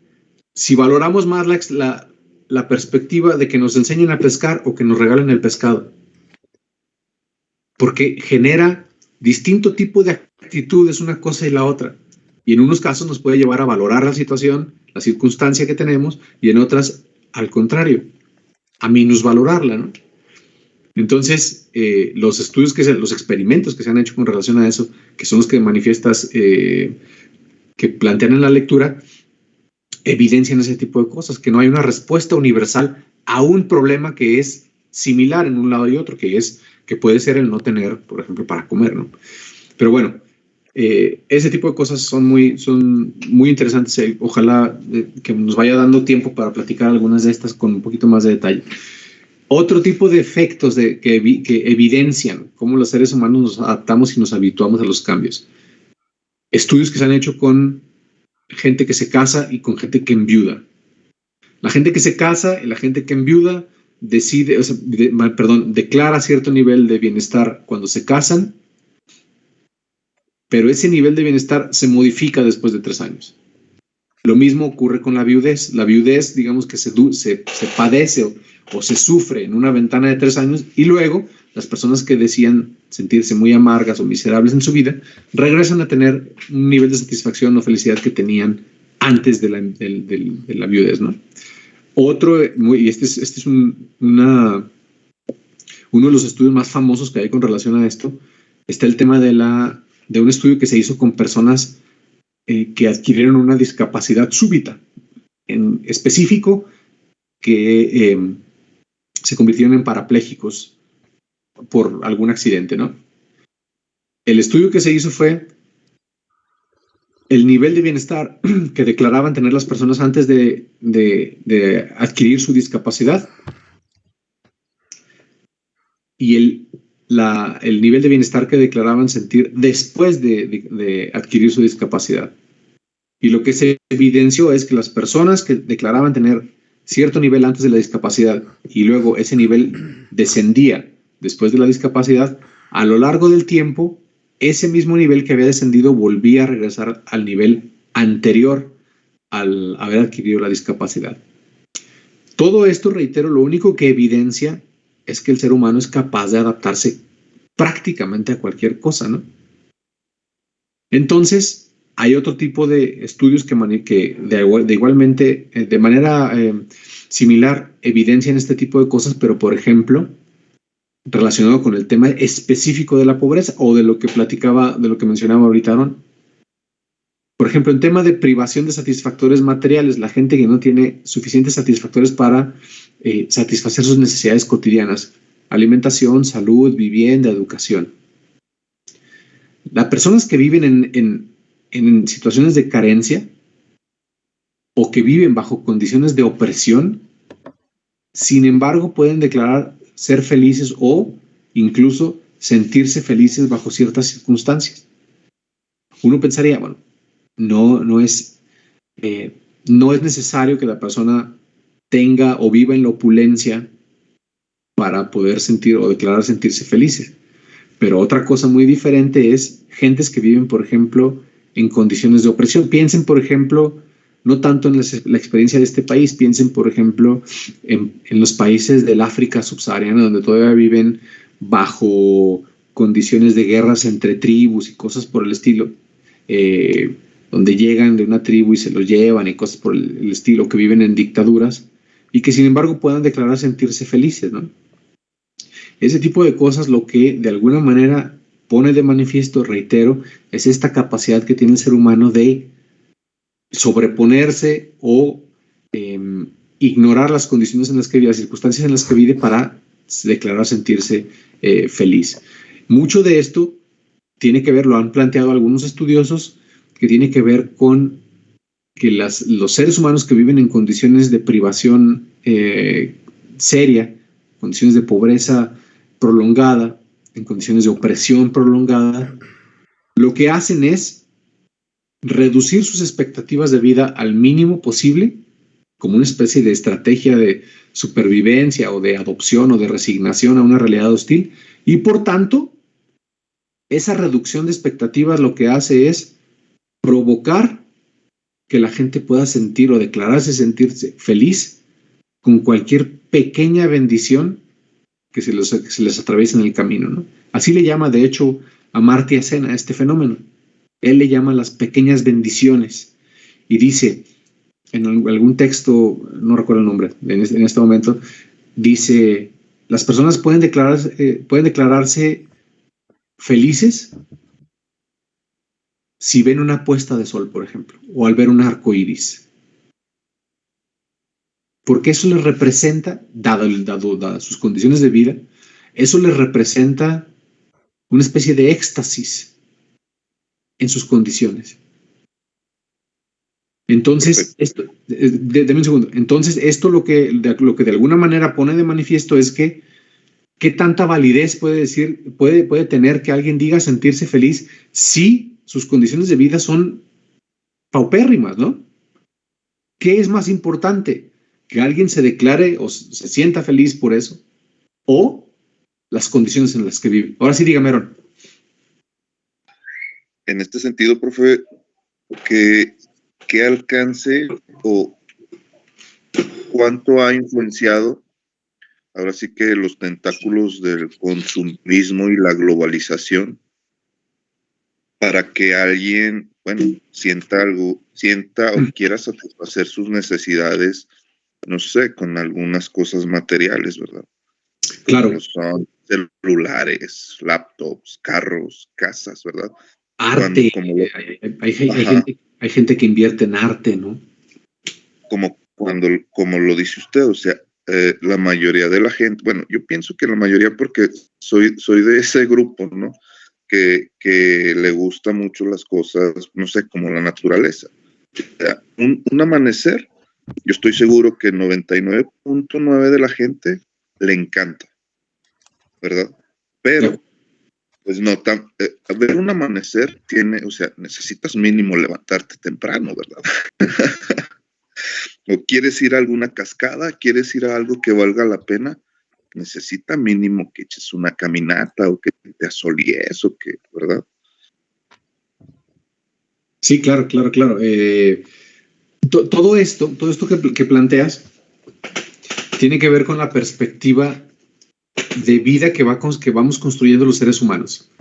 si valoramos más la perspectiva de que nos enseñen a pescar o que nos regalen el pescado, porque genera distinto tipo de actitudes una cosa y la otra, y en unos casos nos puede llevar a valorar la situación, la circunstancia que tenemos, y en otras, al contrario, a minusvalorarla, ¿no? Entonces, los experimentos que se han hecho con relación a eso, que son los que manifiestas, que plantean en la lectura, evidencian ese tipo de cosas, que no hay una respuesta universal a un problema que es similar en un lado y otro, que puede ser el no tener, por ejemplo, para comer, ¿no? Pero bueno, ese tipo de cosas son muy interesantes. Ojalá que nos vaya dando tiempo para platicar algunas de estas con un poquito más de detalle. Otro tipo de efectos que evidencian cómo los seres humanos nos adaptamos y nos habituamos a los cambios. Estudios que se han hecho con gente que se casa y con gente que enviuda. La gente que se casa y la gente que enviuda declara cierto nivel de bienestar cuando se casan, pero ese nivel de bienestar se modifica después de 3 años. Lo mismo ocurre con la viudez. La viudez, digamos que se padece o se sufre en una ventana de 3 años, y luego las personas que decían sentirse muy amargas o miserables en su vida regresan a tener un nivel de satisfacción o felicidad que tenían antes de la viudez, ¿no? Otro, y este es uno de los estudios más famosos que hay con relación a esto, está el tema de un estudio que se hizo con personas que adquirieron una discapacidad súbita, en específico, que se convirtieron en parapléjicos por algún accidente, ¿no? El estudio que se hizo fue el nivel de bienestar que declaraban tener las personas antes de adquirir su discapacidad y el nivel de bienestar que declaraban sentir después de adquirir su discapacidad. Y lo que se evidenció es que las personas que declaraban tener cierto nivel antes de la discapacidad y luego ese nivel descendía después de la discapacidad, a lo largo del tiempo, ese mismo nivel que había descendido volvía a regresar al nivel anterior al haber adquirido la discapacidad. Todo esto, reitero, lo único que evidencia es que el ser humano es capaz de adaptarse prácticamente a cualquier cosa, ¿no? Entonces, hay otro tipo de estudios que igualmente, de manera similar, evidencian este tipo de cosas, pero, por ejemplo, relacionado con el tema específico de la pobreza o de lo que mencionaba ahorita Aaron. Por ejemplo, en tema de privación de satisfactores materiales, la gente que no tiene suficientes satisfactores para satisfacer sus necesidades cotidianas, alimentación, salud, vivienda, educación. Las personas que viven en situaciones de carencia o que viven bajo condiciones de opresión, sin embargo, pueden declarar ser felices o incluso sentirse felices bajo ciertas circunstancias. Uno pensaría, bueno, no es necesario que la persona tenga o viva en la opulencia para poder sentir o declarar sentirse felices. Pero otra cosa muy diferente es gentes que viven, por ejemplo, en condiciones de opresión. Piensen, por ejemplo, no tanto en la experiencia de este país, piensen, por ejemplo, en los países del África subsahariana, donde todavía viven bajo condiciones de guerras entre tribus y cosas por el estilo, donde llegan de una tribu y se los llevan y cosas por el estilo, que viven en dictaduras y que sin embargo puedan declarar sentirse felices, ¿no? Ese tipo de cosas lo que de alguna manera pone de manifiesto, reitero, es esta capacidad que tiene el ser humano de sobreponerse o ignorar las condiciones en las que vive, las circunstancias en las que vive para declarar sentirse feliz. Mucho de esto tiene que ver, lo han planteado algunos estudiosos, que tiene que ver con que los seres humanos que viven en condiciones de privación seria, condiciones de pobreza prolongada, en condiciones de opresión prolongada, lo que hacen es reducir sus expectativas de vida al mínimo posible, como una especie de estrategia de supervivencia o de adopción o de resignación a una realidad hostil, y por tanto, esa reducción de expectativas lo que hace es provocar que la gente pueda sentir o declararse sentirse feliz con cualquier pequeña bendición que se les atraviesa en el camino, ¿no? Así le llama, de hecho, Amartya Sen a este fenómeno. Él le llama las pequeñas bendiciones y dice, en algún texto, no recuerdo el nombre, en este momento, dice, las personas pueden declararse felices si ven una puesta de sol, por ejemplo, o al ver un arco iris. porque eso les representa, dadas sus condiciones de vida, eso les representa una especie de éxtasis en sus condiciones. Entonces, deme un segundo. Entonces, esto lo que de alguna manera pone de manifiesto es que qué tanta validez puede tener que alguien diga sentirse feliz si sus condiciones de vida son paupérrimas, ¿no? ¿Qué es más importante? ¿Que alguien se declare o se sienta feliz por eso? ¿O las condiciones en las que vive? Ahora sí, dígame, Aaron. En este sentido, profe, ¿qué alcance o cuánto ha influenciado ahora sí que los tentáculos del consumismo y la globalización para que alguien, bueno, sienta o quiera satisfacer sus necesidades, no sé, con algunas cosas materiales, ¿verdad? Claro. Como son celulares, laptops, carros, casas, ¿verdad? Arte. Hay gente que invierte en arte, ¿no? Como lo dice usted, o sea, la mayoría de la gente, bueno, yo pienso que la mayoría porque soy de ese grupo, ¿no? Que le gusta mucho las cosas, no sé, como la naturaleza. O sea, un amanecer, yo estoy seguro que 99.9 de la gente le encanta, ¿verdad? Pero, pues no, ver un amanecer o sea, necesitas mínimo levantarte temprano, ¿verdad? O quieres ir a alguna cascada, quieres ir a algo que valga la pena, necesita mínimo que eches una caminata o que te asolíes o que, ¿verdad? Sí, claro. Todo esto que planteas tiene que ver con la perspectiva de vida que vamos construyendo los seres humanos.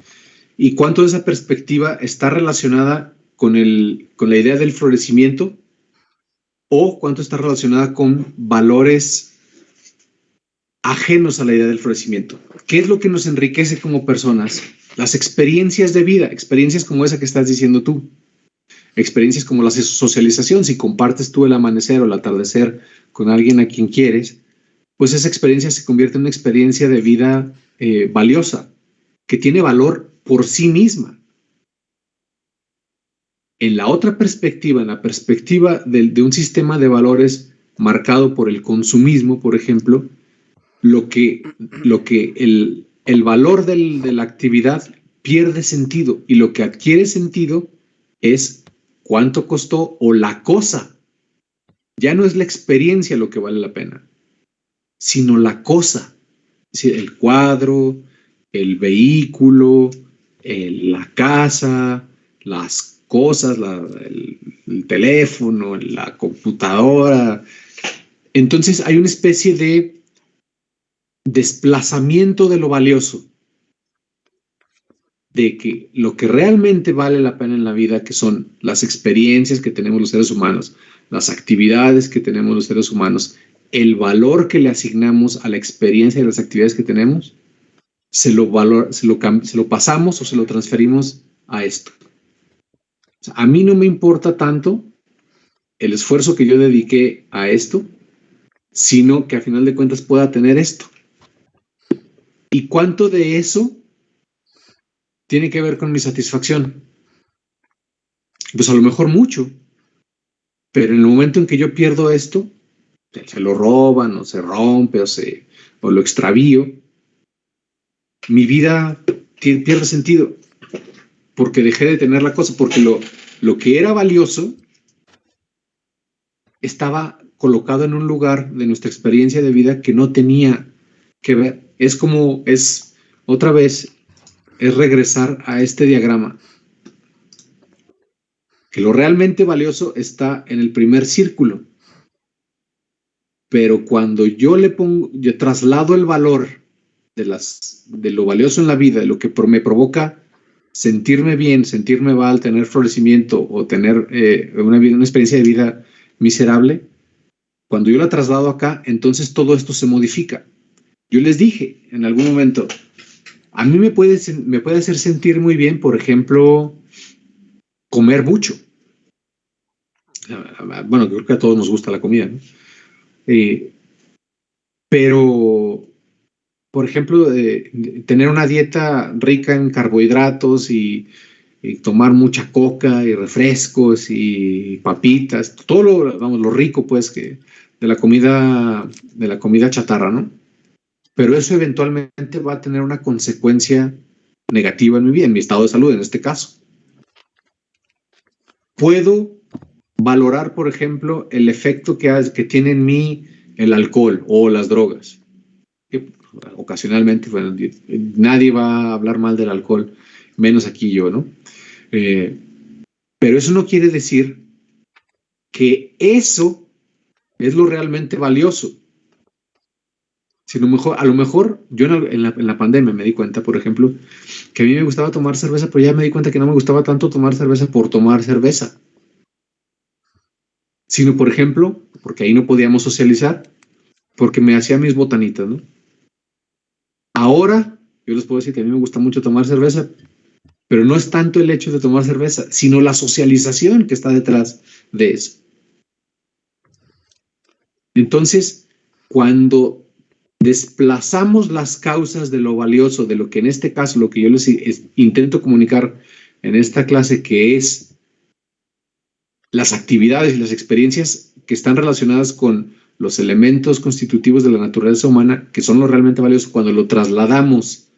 Y cuánto de esa perspectiva está relacionada con la idea del florecimiento o cuánto está relacionada con valores ajenos a la idea del florecimiento. ¿Qué es lo que nos enriquece como personas? Las experiencias de vida, experiencias como esa que estás diciendo tú, experiencias como la socialización. Si compartes tú el amanecer o el atardecer con alguien a quien quieres, pues esa experiencia se convierte en una experiencia de vida valiosa, que tiene valor por sí misma. En la otra perspectiva, en la perspectiva de un sistema de valores marcado por el consumismo, por ejemplo, lo que el valor de la actividad pierde sentido, y lo que adquiere sentido es cuánto costó o la cosa. Ya no es la experiencia lo que vale la pena, sino la cosa. Es decir, el cuadro, el vehículo, la casa, las cosas, el teléfono, la computadora. Entonces hay una especie de desplazamiento de lo valioso, de que lo que realmente vale la pena en la vida, que son las experiencias que tenemos los seres humanos, las actividades que tenemos los seres humanos, el valor que le asignamos a la experiencia y las actividades que tenemos, se lo pasamos o se lo transferimos a esto. O sea, a mí no me importa tanto el esfuerzo que yo dediqué a esto, sino que a final de cuentas pueda tener esto. ¿Y cuánto de eso tiene que ver con mi satisfacción? Pues a lo mejor mucho, pero en el momento en que yo pierdo esto, se lo roban o se rompe o lo extravío, mi vida pierde sentido porque dejé de tener la cosa, porque lo que era valioso estaba colocado en un lugar de nuestra experiencia de vida que no tenía que ver. Otra vez, es regresar a este diagrama, que lo realmente valioso está en el primer círculo, pero cuando yo traslado el valor de lo valioso en la vida, de lo que me provoca sentirme bien, sentirme mal, tener florecimiento o tener una experiencia de vida miserable, cuando yo la traslado acá, entonces todo esto se modifica. Yo les dije en algún momento, a mí me puede hacer sentir muy bien, por ejemplo, comer mucho. Bueno, creo que a todos nos gusta la comida, ¿no? Pero, por ejemplo, tener una dieta rica en carbohidratos y tomar mucha coca y refrescos y papitas, todo lo rico, pues, que de la comida chatarra, ¿no? Pero eso eventualmente va a tener una consecuencia negativa en mi vida, en mi estado de salud, en este caso. Puedo valorar, por ejemplo, el efecto que tiene en mí el alcohol o las drogas. Que ocasionalmente, bueno, nadie va a hablar mal del alcohol, menos aquí yo, ¿no? Pero eso no quiere decir que eso es lo realmente valioso. Sino a lo mejor yo en la pandemia me di cuenta, por ejemplo, que a mí me gustaba tomar cerveza, pero ya me di cuenta que no me gustaba tanto tomar cerveza por tomar cerveza. Sino, por ejemplo, porque ahí no podíamos socializar, porque me hacía mis botanitas, ¿no? Ahora, yo les puedo decir que a mí me gusta mucho tomar cerveza, pero no es tanto el hecho de tomar cerveza, sino la socialización que está detrás de eso. Entonces, cuando desplazamos las causas de lo valioso, de lo que en este caso, lo que yo les intento comunicar en esta clase, que es las actividades y las experiencias que están relacionadas con los elementos constitutivos de la naturaleza humana, que son lo realmente valioso, cuando lo trasladamos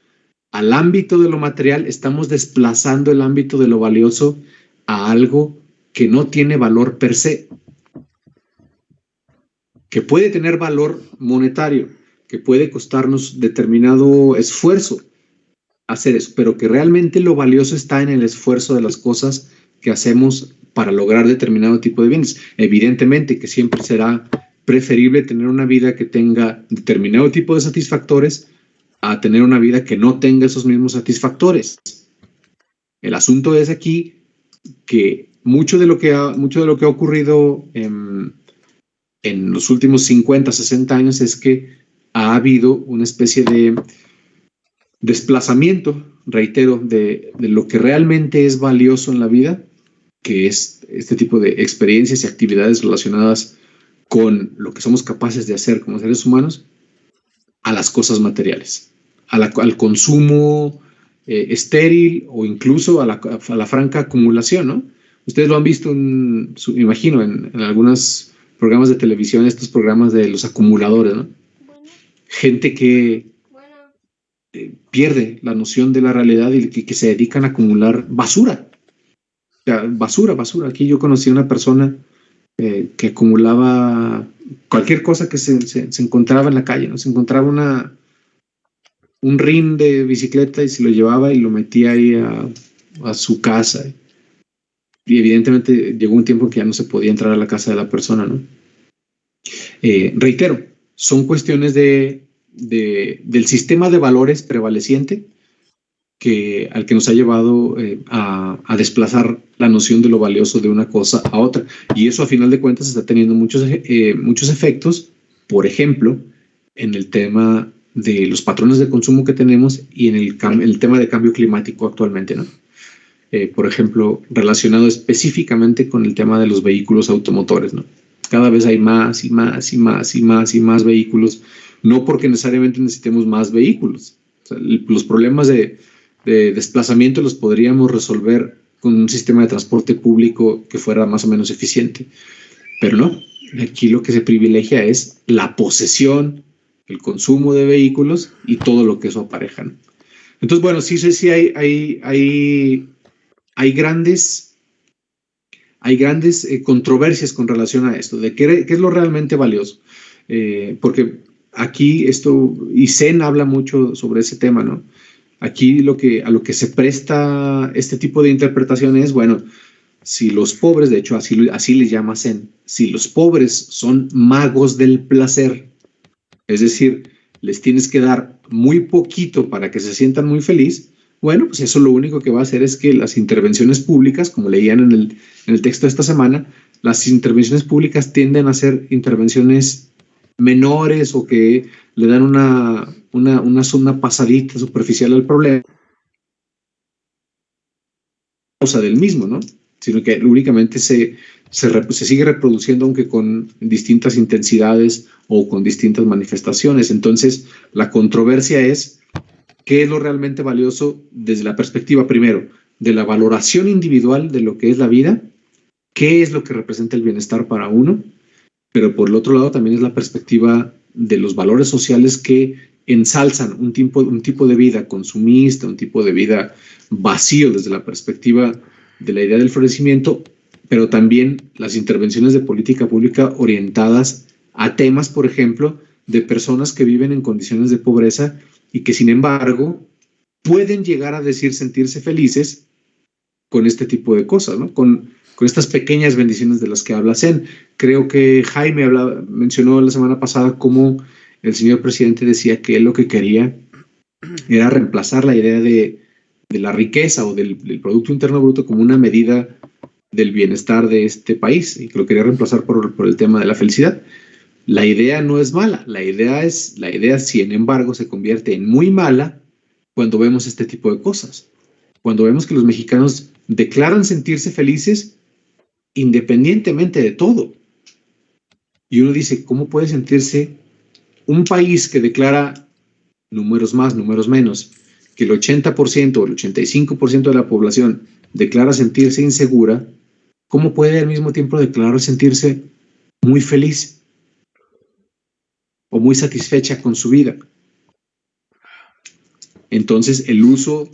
al ámbito de lo material, estamos desplazando el ámbito de lo valioso a algo que no tiene valor per se, que puede tener valor monetario, que puede costarnos determinado esfuerzo hacer eso, pero que realmente lo valioso está en el esfuerzo de las cosas que hacemos para lograr determinado tipo de bienes. Evidentemente que siempre será preferible tener una vida que tenga determinado tipo de satisfactores a tener una vida que no tenga esos mismos satisfactores. El asunto es aquí que mucho de lo que ha ocurrido en los últimos 50, 60 años es que ha habido una especie de desplazamiento, reitero, de lo que realmente es valioso en la vida, que es este tipo de experiencias y actividades relacionadas con lo que somos capaces de hacer como seres humanos, a las cosas materiales, al consumo estéril o incluso a la franca acumulación, ¿no? Ustedes lo han visto, imagino, en algunos programas de televisión, estos programas de los acumuladores, ¿no? Gente que pierde la noción de la realidad y que se dedican a acumular basura. O sea, basura. Aquí yo conocí a una persona que acumulaba cualquier cosa que se encontraba en la calle, ¿no? Se encontraba un rin de bicicleta y se lo llevaba y lo metía ahí a su casa. Y evidentemente llegó un tiempo que ya no se podía entrar a la casa de la persona, ¿no? Reitero, son cuestiones del sistema de valores prevaleciente al que nos ha llevado a desplazar la noción de lo valioso de una cosa a otra. Y eso, a final de cuentas, está teniendo muchos efectos, por ejemplo, en el tema de los patrones de consumo que tenemos y en el tema de cambio climático actualmente, ¿no? Por ejemplo, relacionado específicamente con el tema de los vehículos automotores, ¿no? Cada vez hay más y más y más y más y más vehículos, no porque necesariamente necesitemos más vehículos. O sea, los problemas de desplazamiento los podríamos resolver con un sistema de transporte público que fuera más o menos eficiente. Pero no, aquí lo que se privilegia es la posesión, el consumo de vehículos y todo lo que eso apareja, ¿no? Entonces, bueno, sí hay grandes controversias con relación a esto, de qué es lo realmente valioso. Porque aquí Isen habla mucho sobre ese tema, ¿no? Aquí a lo que se presta este tipo de interpretación es, bueno, si los pobres, de hecho así les llama Zen, si los pobres son magos del placer, es decir, les tienes que dar muy poquito para que se sientan muy feliz, bueno, pues eso lo único que va a hacer es que las intervenciones públicas, como leían en el texto de esta semana, las intervenciones públicas tienden a ser intervenciones menores o que le dan una pasadita superficial al problema, causa del mismo, ¿no? Sino que únicamente se se sigue reproduciendo, aunque con distintas intensidades o con distintas manifestaciones. Entonces, la controversia es qué es lo realmente valioso desde la perspectiva, primero, de la valoración individual de lo que es la vida, qué es lo que representa el bienestar para uno, pero por el otro lado también es la perspectiva de los valores sociales que ensalzan un tipo de vida consumista, un tipo de vida vacío desde la perspectiva de la idea del florecimiento, pero también las intervenciones de política pública orientadas a temas, por ejemplo, de personas que viven en condiciones de pobreza y que, sin embargo, pueden llegar a decir sentirse felices con este tipo de cosas, ¿no? Con estas pequeñas bendiciones de las que habla Zen. Creo que Jaime mencionó la semana pasada cómo el señor presidente decía que él lo que quería era reemplazar la idea de la riqueza o del Producto Interno Bruto como una medida del bienestar de este país, y que lo quería reemplazar por el tema de la felicidad. La idea no es mala, la idea, sin embargo, se convierte en muy mala cuando vemos este tipo de cosas. Cuando vemos que los mexicanos declaran sentirse felices independientemente de todo. Y uno dice, ¿cómo puede sentirse un país que declara números más, números menos, que el 80% o el 85% de la población declara sentirse insegura? ¿Cómo puede al mismo tiempo declarar sentirse muy feliz o muy satisfecha con su vida? Entonces, el uso,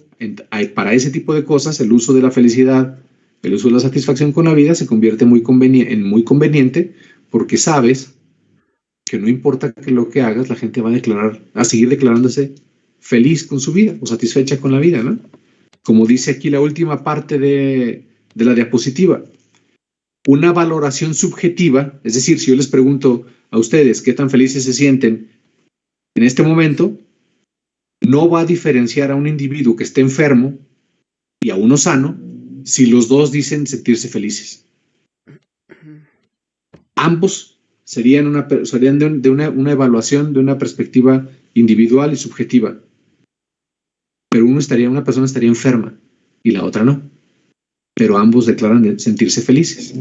para ese tipo de cosas, el uso de la felicidad, el uso de la satisfacción con la vida se convierte en muy conveniente, porque sabes que no importa que lo que hagas, la gente va a seguir declarándose feliz con su vida o satisfecha con la vida, ¿no? Como dice aquí la última parte de la diapositiva, una valoración subjetiva, es decir, si yo les pregunto a ustedes qué tan felices se sienten en este momento, no va a diferenciar a un individuo que esté enfermo y a uno sano si los dos dicen sentirse felices. Ambos serían de una evaluación de una perspectiva individual y subjetiva, pero una persona estaría enferma y la otra no, pero ambos declaran sentirse felices.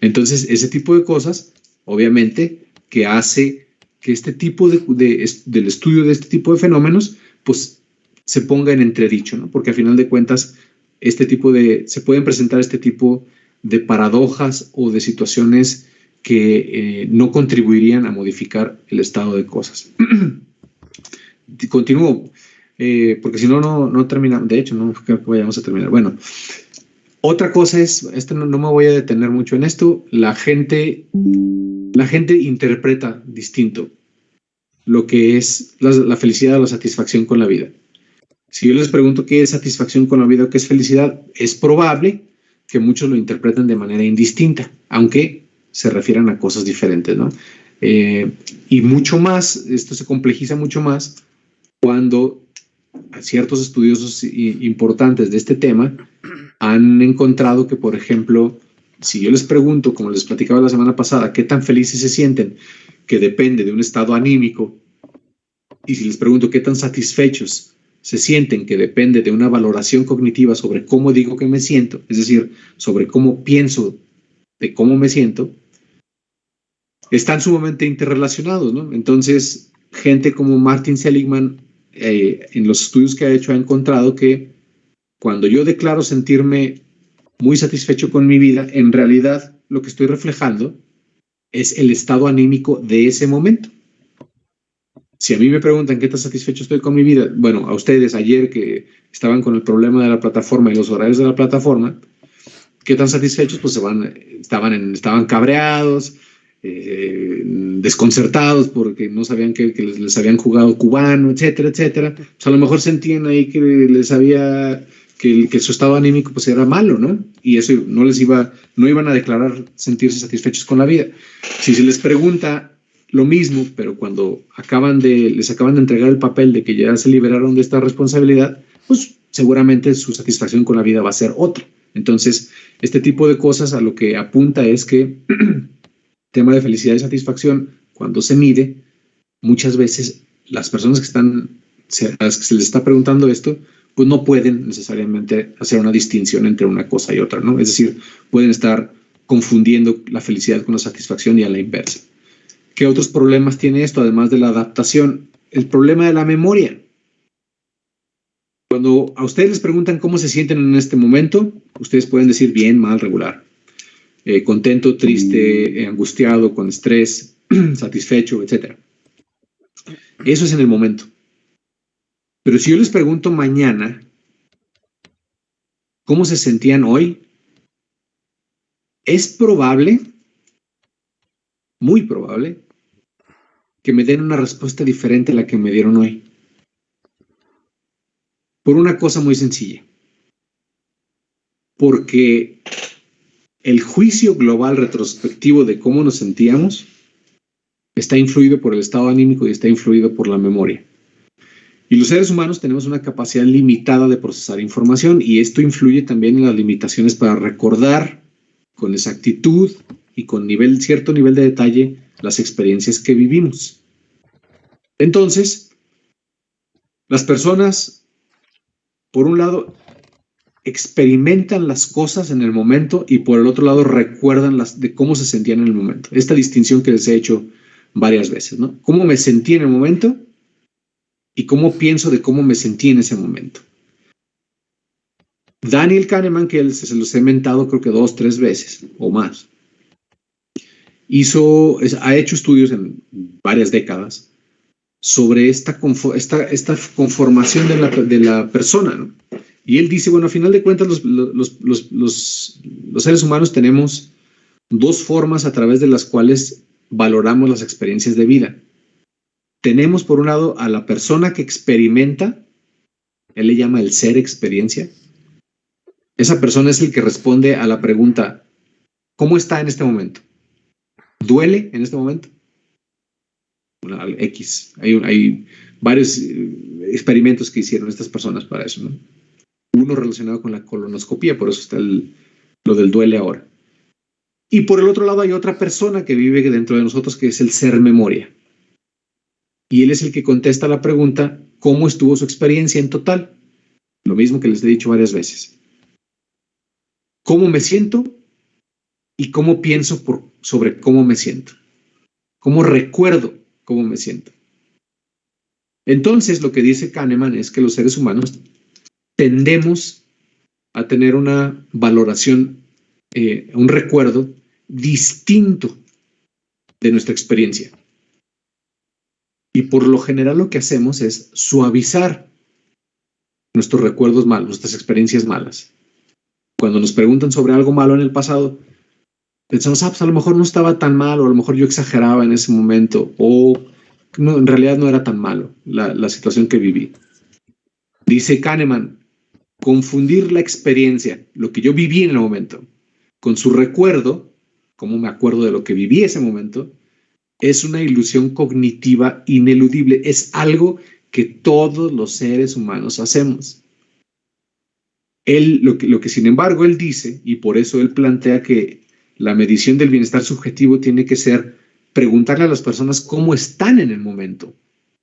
Entonces, ese tipo de cosas, obviamente, que hace que este tipo del estudio de este tipo de fenómenos, pues, se ponga en entredicho, ¿no? Porque a final de cuentas, se pueden presentar este tipo de paradojas o de situaciones que no contribuirían a modificar el estado de cosas. Continúo, porque si no terminamos. De hecho, no creo que vayamos a terminar. Bueno, otra cosa es, no me voy a detener mucho en esto, la gente interpreta distinto lo que es la felicidad o la satisfacción con la vida. Si yo les pregunto qué es satisfacción con la vida o qué es felicidad, es probable que muchos lo interpreten de manera indistinta, aunque se refieran a cosas diferentes, ¿no? Y mucho más, esto se complejiza mucho más cuando ciertos estudiosos importantes de este tema han encontrado que, por ejemplo, si yo les pregunto, como les platicaba la semana pasada, qué tan felices se sienten, que depende de un estado anímico, y si les pregunto qué tan satisfechos se sienten, que depende de una valoración cognitiva sobre cómo digo que me siento, es decir, sobre cómo pienso de cómo me siento, están sumamente interrelacionados, ¿no? Entonces, gente como Martin Seligman, en los estudios que ha hecho, ha encontrado que cuando yo declaro sentirme muy satisfecho con mi vida, en realidad lo que estoy reflejando es el estado anímico de ese momento. Si a mí me preguntan qué tan satisfecho estoy con mi vida, bueno, a ustedes ayer que estaban con el problema de la plataforma y los horarios de la plataforma, qué tan satisfechos, pues estaban cabreados, desconcertados porque no sabían que les habían jugado cubano, etcétera, etcétera. Pues a lo mejor sentían ahí que que su estado anímico pues era malo, ¿no? Y eso no iban a declarar sentirse satisfechos con la vida. Si se les pregunta lo mismo, pero cuando les acaban de entregar el papel de que ya se liberaron de esta responsabilidad, pues seguramente su satisfacción con la vida va a ser otra. Entonces, este tipo de cosas a lo que apunta es que el tema de felicidad y satisfacción, cuando se mide, muchas veces las personas a las que se les está preguntando esto, pues no pueden necesariamente hacer una distinción entre una cosa y otra, ¿no? Es decir, pueden estar confundiendo la felicidad con la satisfacción y a la inversa. ¿Qué otros problemas tiene esto, además de la adaptación? El problema de la memoria. Cuando a ustedes les preguntan cómo se sienten en este momento, ustedes pueden decir bien, mal, regular, contento, triste, angustiado, con estrés, satisfecho, etc. Eso es en el momento. Pero si yo les pregunto mañana cómo se sentían hoy, es probable, muy probable, que me den una respuesta diferente a la que me dieron hoy. Por una cosa muy sencilla. Porque el juicio global retrospectivo de cómo nos sentíamos está influido por el estado anímico y está influido por la memoria. Y los seres humanos tenemos una capacidad limitada de procesar información y esto influye también en las limitaciones para recordar con exactitud y con cierto nivel de detalle las experiencias que vivimos. Entonces, las personas, por un lado, experimentan las cosas en el momento y por el otro lado recuerdan de cómo se sentían en el momento. Esta distinción que les he hecho varias veces, ¿no? Cómo me sentí en el momento y cómo pienso de cómo me sentí en ese momento. Daniel Kahneman, que se los he mentado creo que 2 o 3 veces o más, ha hecho estudios en varias décadas sobre esta conformación de la persona, ¿no? Y él dice, bueno, a final de cuentas los seres humanos tenemos 2 formas a través de las cuales valoramos las experiencias de vida. Tenemos por un lado a la persona que experimenta, él le llama el ser experiencia. Esa persona es el que responde a la pregunta, ¿cómo está en este momento? ¿Duele en este momento? Bueno, X. Hay varios experimentos que hicieron estas personas para eso, ¿no? Uno relacionado con la colonoscopía, por eso está lo del duele ahora. Y por el otro lado hay otra persona que vive dentro de nosotros que es el ser memoria. Y él es el que contesta la pregunta, ¿cómo estuvo su experiencia en total? Lo mismo que les he dicho varias veces. ¿Cómo me siento? Y cómo pienso sobre cómo me siento. ¿Cómo recuerdo cómo me siento? Entonces, lo que dice Kahneman es que los seres humanos tendemos a tener una valoración, un recuerdo distinto de nuestra experiencia. Y por lo general lo que hacemos es suavizar nuestros recuerdos malos, nuestras experiencias malas. Cuando nos preguntan sobre algo malo en el pasado, pensamos, pues a lo mejor no estaba tan mal, o a lo mejor yo exageraba en ese momento, o no, en realidad no era tan malo la situación que viví. Dice Kahneman, confundir la experiencia, lo que yo viví en el momento, con su recuerdo, cómo me acuerdo de lo que viví ese momento, es una ilusión cognitiva ineludible. Es algo que todos los seres humanos hacemos. Lo que sin embargo él dice, y por eso él plantea que la medición del bienestar subjetivo tiene que ser preguntarle a las personas cómo están en el momento,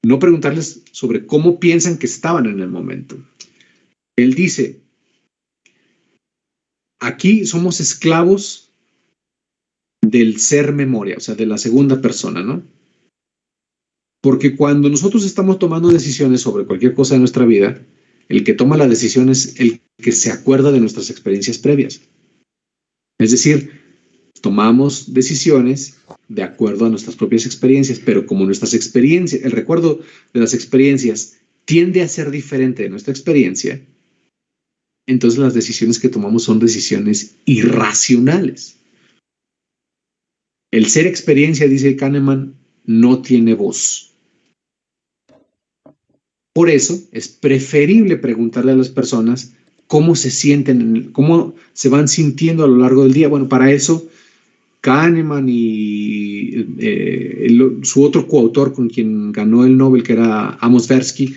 no preguntarles sobre cómo piensan que estaban en el momento. Él dice, aquí somos esclavos del ser memoria, o sea, de la segunda persona, ¿no? Porque cuando nosotros estamos tomando decisiones sobre cualquier cosa de nuestra vida, el que toma la decisión es el que se acuerda de nuestras experiencias previas. Es decir, tomamos decisiones de acuerdo a nuestras propias experiencias, pero como nuestras experiencias, el recuerdo de las experiencias tiende a ser diferente de nuestra experiencia, entonces las decisiones que tomamos son decisiones irracionales. El ser experiencia, dice Kahneman, no tiene voz. Por eso es preferible preguntarle a las personas cómo se sienten, cómo se van sintiendo a lo largo del día. Bueno, para eso Kahneman y su otro coautor con quien ganó el Nobel, que era Amos Tversky,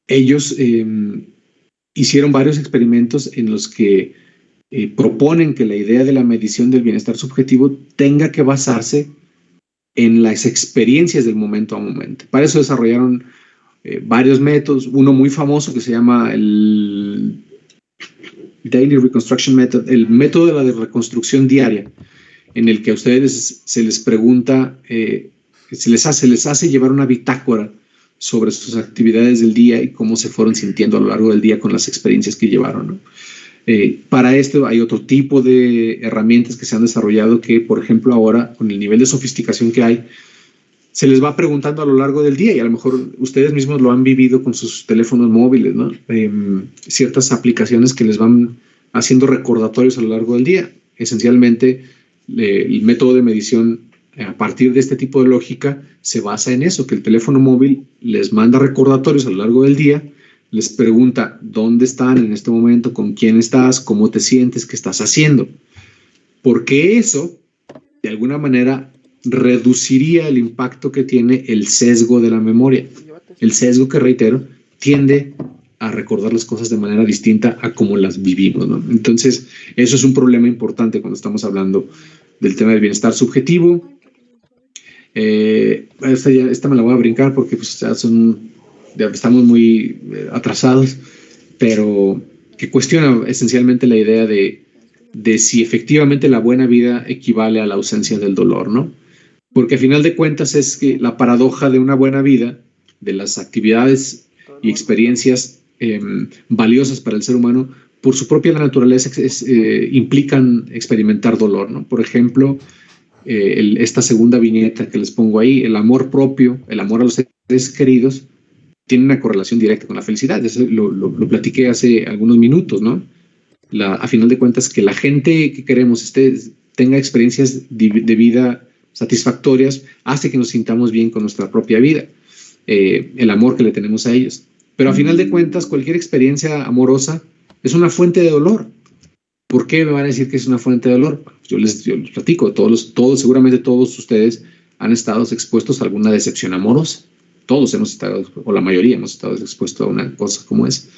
ellos hicieron varios experimentos en los que proponen que la idea de la medición del bienestar subjetivo tenga que basarse en las experiencias del momento a momento. Para eso desarrollaron varios métodos, uno muy famoso que se llama Daily Reconstruction Method, el método de la reconstrucción diaria, en el que a ustedes se les pregunta, se les hace llevar una bitácora sobre sus actividades del día y cómo se fueron sintiendo a lo largo del día con las experiencias que llevaron, ¿no? Para esto hay otro tipo de herramientas que se han desarrollado que, por ejemplo, ahora con el nivel de sofisticación que hay, se les va preguntando a lo largo del día y a lo mejor ustedes mismos lo han vivido con sus teléfonos móviles, ¿no? Ciertas aplicaciones que les van haciendo recordatorios a lo largo del día. Esencialmente, el método de medición a partir de este tipo de lógica se basa en eso, que el teléfono móvil les manda recordatorios a lo largo del día, les pregunta dónde están en este momento, con quién estás, cómo te sientes, qué estás haciendo. Porque eso, de alguna manera, reduciría el impacto que tiene el sesgo de la memoria. El sesgo que, reitero, tiende a recordar las cosas de manera distinta a como las vivimos, ¿no? Entonces, eso es un problema importante cuando estamos hablando del tema del bienestar subjetivo. Esta me la voy a brincar porque pues, ya estamos muy atrasados, pero que cuestiona esencialmente la idea de si efectivamente la buena vida equivale a la ausencia del dolor, ¿no? Porque a final de cuentas es que la paradoja de una buena vida, de las actividades y experiencias valiosas para el ser humano, por su propia naturaleza implican experimentar dolor, ¿no? Por ejemplo, esta segunda viñeta que les pongo ahí, el amor propio, el amor a los seres queridos, tiene una correlación directa con la felicidad. Eso lo platiqué hace algunos minutos, ¿no? A final de cuentas, que la gente que queremos tenga experiencias de vida satisfactorias, hace que nos sintamos bien con nuestra propia vida, el amor que le tenemos a ellos. Pero a final de cuentas, cualquier experiencia amorosa es una fuente de dolor. ¿Por qué me van a decir que es una fuente de dolor? Yo les platico, seguramente todos ustedes han estado expuestos a alguna decepción amorosa. Todos hemos estado, o la mayoría hemos estado expuestos a una cosa como esa.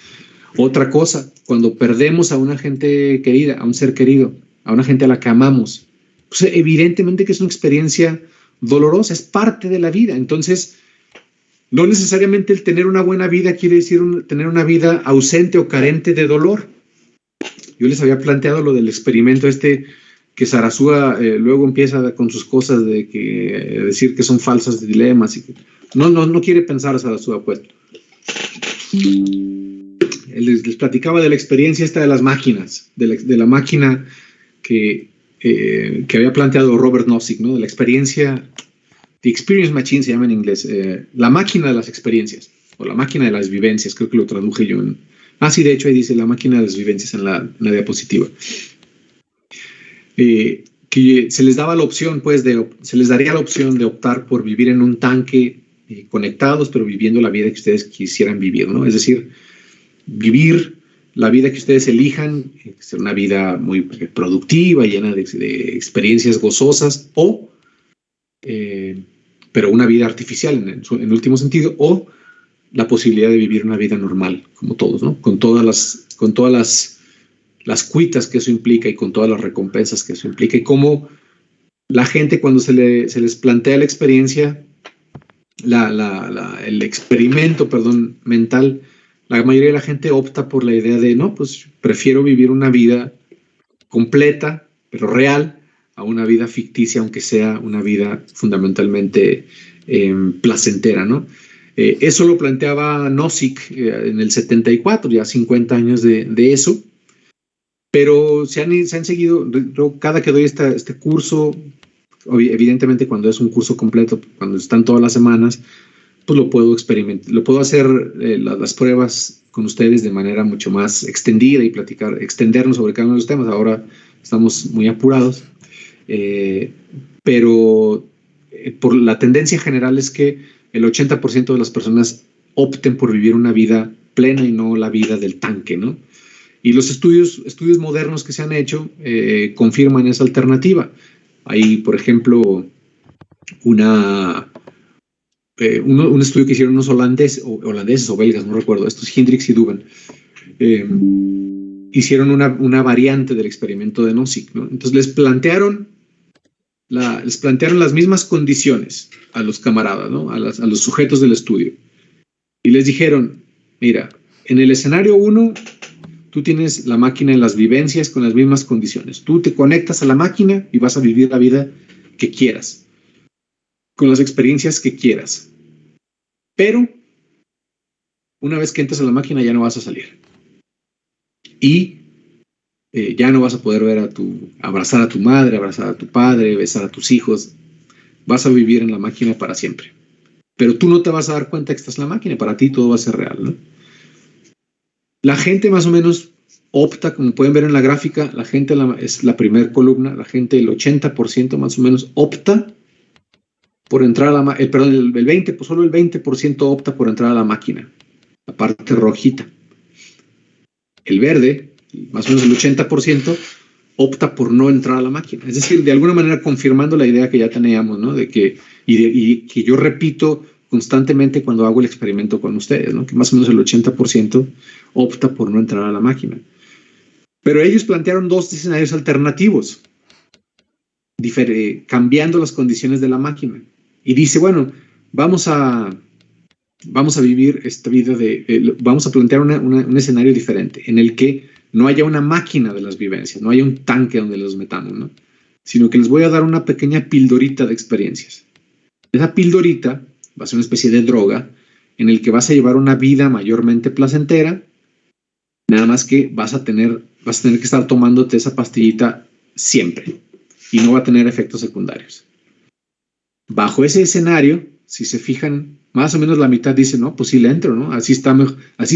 Otra cosa, cuando perdemos a una gente querida, a un ser querido, a una gente a la que amamos, pues evidentemente que es una experiencia dolorosa, es parte de la vida. Entonces, no necesariamente el tener una buena vida quiere decir tener una vida ausente o carente de dolor. Yo les había planteado lo del experimento que Sarasúa luego empieza con sus cosas de decir que son falsas dilemas. Y que, no quiere pensar a Sarasúa, pues. Les platicaba de la experiencia esta de las máquinas, de la máquina que había planteado Robert Nozick, ¿no? De la experiencia, The Experience Machine se llama en inglés, la máquina de las experiencias, o la máquina de las vivencias, creo que lo traduje yo en... sí, de hecho ahí dice la máquina de las vivencias en la diapositiva. Que se les daba la opción, pues, se les daría la opción de optar por vivir en un tanque conectados, pero viviendo la vida que ustedes quisieran vivir, ¿no? Es decir, vivir la vida que ustedes elijan, ser una vida muy productiva, llena de experiencias gozosas, pero una vida artificial en último sentido, o la posibilidad de vivir una vida normal, como todos, ¿no? Con todas las cuitas que eso implica y con todas las recompensas que eso implica, y cómo la gente cuando se les plantea la experiencia, el experimento, mental, la mayoría de la gente opta por la idea de, no, pues prefiero vivir una vida completa, pero real, a una vida ficticia, aunque sea una vida fundamentalmente placentera, ¿no? Eso lo planteaba Nozick en el 74, ya 50 años de eso, pero se han seguido, cada que doy este curso, evidentemente cuando es un curso completo, cuando están todas las semanas, pues lo puedo experimentar, lo puedo hacer las pruebas con ustedes de manera mucho más extendida y extendernos sobre cada uno de los temas. Ahora estamos muy apurados, pero por la tendencia general es que el 80% de las personas opten por vivir una vida plena y no la vida del tanque, ¿no? Y los estudios modernos que se han hecho confirman esa alternativa. Hay, por ejemplo, un estudio que hicieron unos holandeses o belgas, no recuerdo, estos Hendricks y Dubin, hicieron una variante del experimento de Nozick, ¿no? Entonces les plantearon las mismas condiciones a los camaradas, ¿no? a los sujetos del estudio, y les dijeron, mira, en el escenario 1, tú tienes la máquina en las vivencias con las mismas condiciones. Tú te conectas a la máquina y vas a vivir la vida que quieras, con las experiencias que quieras. Pero una vez que entras a la máquina ya no vas a salir. Y ya no vas a poder ver abrazar a tu madre, abrazar a tu padre, besar a tus hijos. Vas a vivir en la máquina para siempre. Pero tú no te vas a dar cuenta que estás en la máquina. Para ti todo va a ser real, ¿no? La gente más o menos opta, como pueden ver en la gráfica, la gente es la primera columna, la gente, el 80% más o menos opta por entrar a el 20%, pues solo el 20% opta por entrar a la máquina, la parte rojita. El verde, más o menos el 80%, opta por no entrar a la máquina. Es decir, de alguna manera confirmando la idea que ya teníamos, ¿no? Y que yo repito constantemente cuando hago el experimento con ustedes, ¿no? Que más o menos el 80% opta por no entrar a la máquina. Pero ellos plantearon dos escenarios alternativos, cambiando las condiciones de la máquina. Y dice, bueno, vamos a vivir esta vida vamos a plantear un escenario diferente, en el que no haya una máquina de las vivencias, no haya un tanque donde los metamos, ¿no? Sino que les voy a dar una pequeña pildorita de experiencias. Esa pildorita va a ser una especie de droga en el que vas a llevar una vida mayormente placentera, nada más que vas a tener que estar tomándote esa pastillita siempre y no va a tener efectos secundarios. Bajo ese escenario, si se fijan, más o menos la mitad dice, no, pues sí le entro, ¿no? Así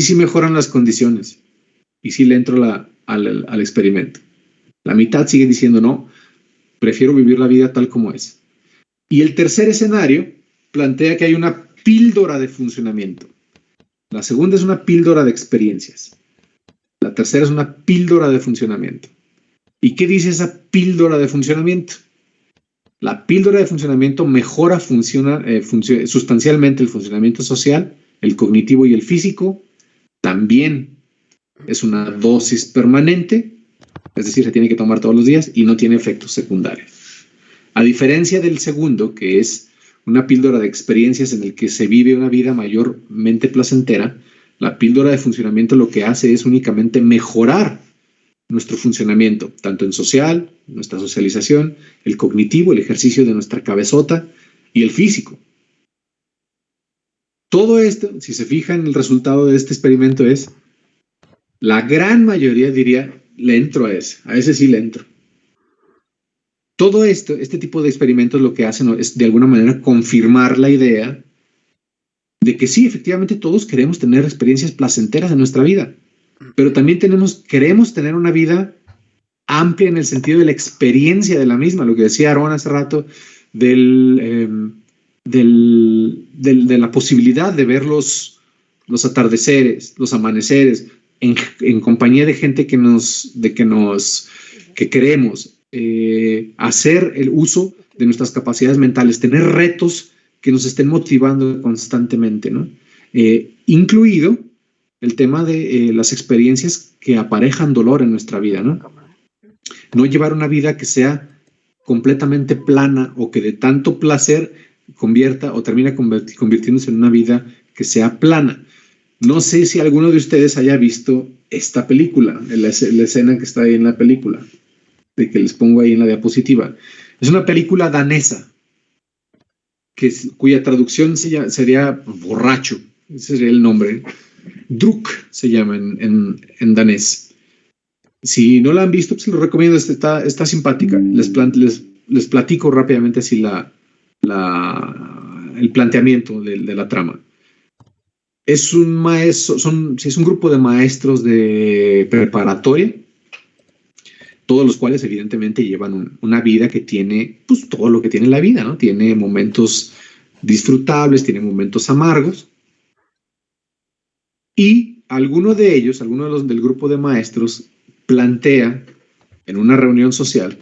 sí mejoran las condiciones y sí le entro al experimento. La mitad sigue diciendo, no, prefiero vivir la vida tal como es. Y el tercer escenario plantea que hay una píldora de funcionamiento. La segunda es una píldora de experiencias. La tercera es una píldora de funcionamiento. ¿Y qué dice esa píldora de funcionamiento? La píldora de funcionamiento mejora sustancialmente el funcionamiento social, el cognitivo y el físico. También es una dosis permanente, es decir, se tiene que tomar todos los días y no tiene efectos secundarios. A diferencia del segundo, que es una píldora de experiencias en el que se vive una vida mayormente placentera, la píldora de funcionamiento lo que hace es únicamente mejorar nuestro funcionamiento, tanto en social, nuestra socialización, el cognitivo, el ejercicio de nuestra cabezota y el físico. Todo esto, si se fijan, el resultado de este experimento es, la gran mayoría diría, le entro a ese sí le entro. Todo esto, este tipo de experimentos lo que hacen es de alguna manera confirmar la idea de que sí, efectivamente todos queremos tener experiencias placenteras en nuestra vida, pero también queremos tener una vida amplia en el sentido de la experiencia de la misma, lo que decía Aarón hace rato, de la posibilidad de ver los atardeceres, los amaneceres, en compañía de gente que queremos, hacer el uso de nuestras capacidades mentales, tener retos que nos estén motivando constantemente, ¿no? Incluido el tema de las experiencias que aparejan dolor en nuestra vida, ¿no? No llevar una vida que sea completamente plana o que de tanto placer termina convirtiéndose en una vida que sea plana. No sé si alguno de ustedes haya visto esta película, la escena que está ahí en la película, de que les pongo ahí en la diapositiva. Es una película danesa, cuya traducción sería borracho, ese sería el nombre. Druk se llama en danés. Si no la han visto, pues lo recomiendo, está simpática. Les platico rápidamente así el planteamiento de la trama. Es un grupo de maestros de preparatoria, todos los cuales evidentemente llevan una vida que tiene, pues todo lo que tiene la vida, ¿no? Tiene momentos disfrutables, tiene momentos amargos. Y alguno de los del grupo de maestros, plantea en una reunión social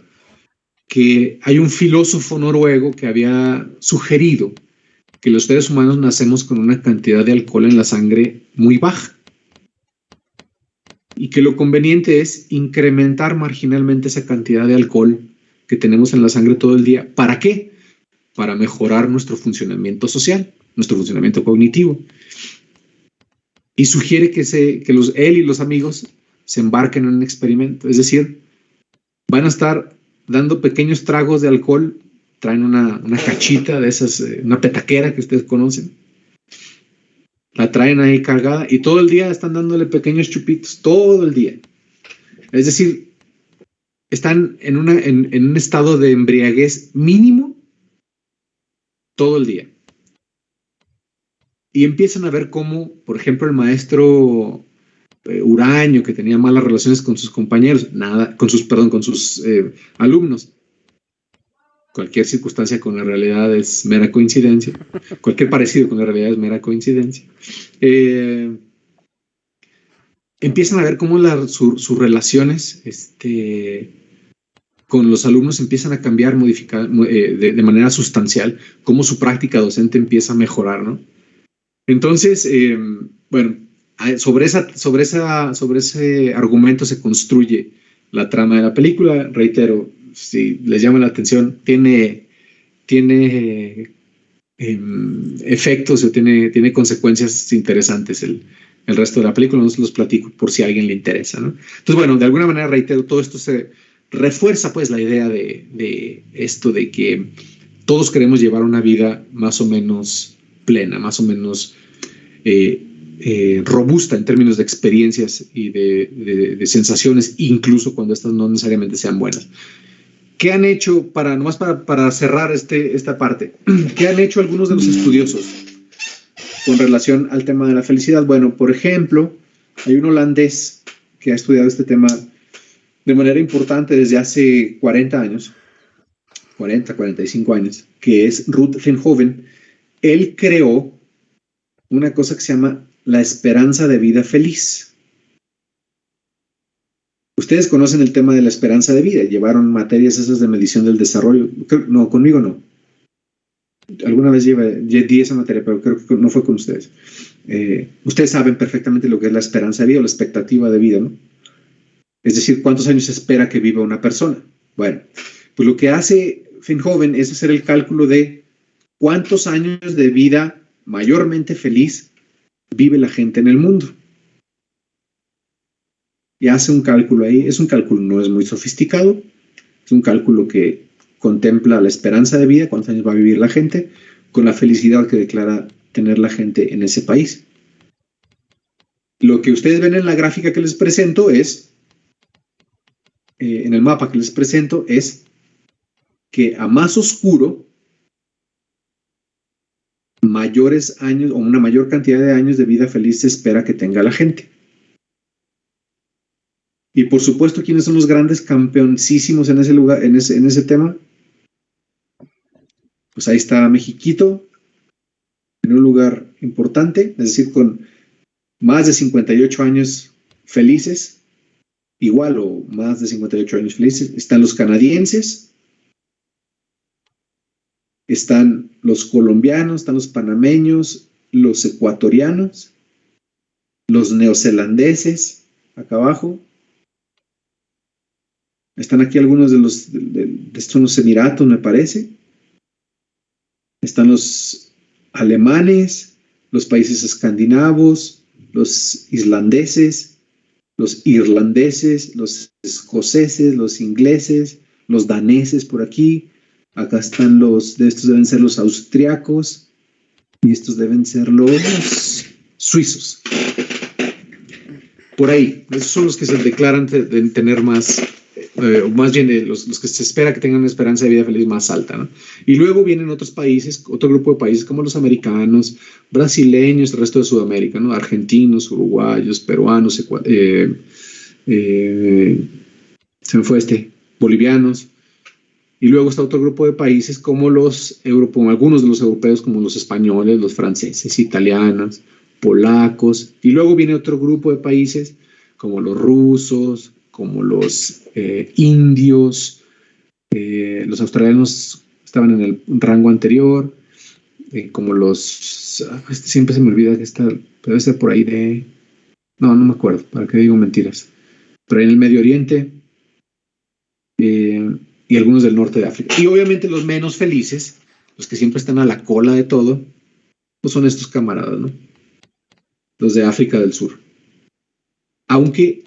que hay un filósofo noruego que había sugerido que los seres humanos nacemos con una cantidad de alcohol en la sangre muy baja y que lo conveniente es incrementar marginalmente esa cantidad de alcohol que tenemos en la sangre todo el día. ¿Para qué? Para mejorar nuestro funcionamiento social, nuestro funcionamiento cognitivo. Y sugiere que él y los amigos se embarquen en un experimento. Es decir, van a estar dando pequeños tragos de alcohol, traen una cachita de esas, una petaquera que ustedes conocen, la traen ahí cargada y todo el día están dándole pequeños chupitos, todo el día. Es decir, están en un estado de embriaguez mínimo todo el día. Y empiezan a ver cómo, por ejemplo, el maestro huraño, que tenía malas relaciones con sus compañeros, con sus alumnos. Cualquier circunstancia con la realidad es mera coincidencia. Cualquier parecido con la realidad es mera coincidencia. Empiezan a ver cómo sus relaciones con los alumnos empiezan a cambiar, modificar de manera sustancial, cómo su práctica docente empieza a mejorar, ¿no? Entonces, bueno, sobre ese argumento se construye la trama de la película. Reitero, si les llama la atención, tiene efectos o tiene consecuencias interesantes el resto de la película. No se los platico por si a alguien le interesa, ¿no? Entonces, bueno, de alguna manera, reitero, todo esto se refuerza pues la idea de esto de que todos queremos llevar una vida más o menos plena, más o menos robusta en términos de experiencias y de sensaciones, incluso cuando estas no necesariamente sean buenas. ¿Qué han hecho, nomás para cerrar esta parte, qué han hecho algunos de los estudiosos con relación al tema de la felicidad? Bueno, por ejemplo, hay un holandés que ha estudiado este tema de manera importante desde hace 45 años, que es Ruud Veenhoven. Él creó una cosa que se llama la esperanza de vida feliz. Ustedes conocen el tema de la esperanza de vida, llevaron materias esas de medición del desarrollo. No, conmigo no. Alguna vez di esa materia, pero creo que no fue con ustedes. Ustedes saben perfectamente lo que es la esperanza de vida o la expectativa de vida, ¿no? Es decir, ¿cuántos años se espera que viva una persona? Bueno, pues lo que hace Veenhoven es hacer el cálculo de cuántos años de vida mayormente feliz vive la gente en el mundo. Y hace un cálculo ahí. Es un cálculo, no es muy sofisticado. Es un cálculo que contempla la esperanza de vida, cuántos años va a vivir la gente, con la felicidad que declara tener la gente en ese país. Lo que ustedes ven en la gráfica que les presento es, en el mapa que les presento, es que a más oscuro, mayores años o una mayor cantidad de años de vida feliz se espera que tenga la gente. Y por supuesto, ¿quiénes son los grandes campeoncísimos en ese lugar, en ese tema? Pues ahí está Mexiquito, en un lugar importante, es decir, con más de 58 años felices, igual o más de 58 años felices. Están los canadienses, están los colombianos, están los panameños, los ecuatorianos, los neozelandeses, acá abajo. Están aquí algunos de estos Emiratos, me parece. Están los alemanes, los países escandinavos, los islandeses, los irlandeses, los escoceses, los ingleses, los daneses por aquí. Acá están estos deben ser los austriacos y estos deben ser los suizos. Por ahí, esos son los que se declaran de tener más, más bien los que se espera que tengan una esperanza de vida feliz más alta, ¿no? Y luego vienen otros países, otro grupo de países como los americanos, brasileños, el resto de Sudamérica, ¿no? Argentinos, uruguayos, peruanos, se me fue bolivianos. Y luego está otro grupo de países como algunos de los europeos, como los españoles, los franceses, italianos, polacos. Y luego viene otro grupo de países como los rusos, como los indios. Los australianos estaban en el rango anterior, como siempre se me olvida que debe ser por ahí no me acuerdo, para qué digo mentiras, pero en el Medio Oriente, y algunos del norte de África. Y obviamente los menos felices, los que siempre están a la cola de todo, pues son estos camaradas, ¿no? Los de África del Sur. Aunque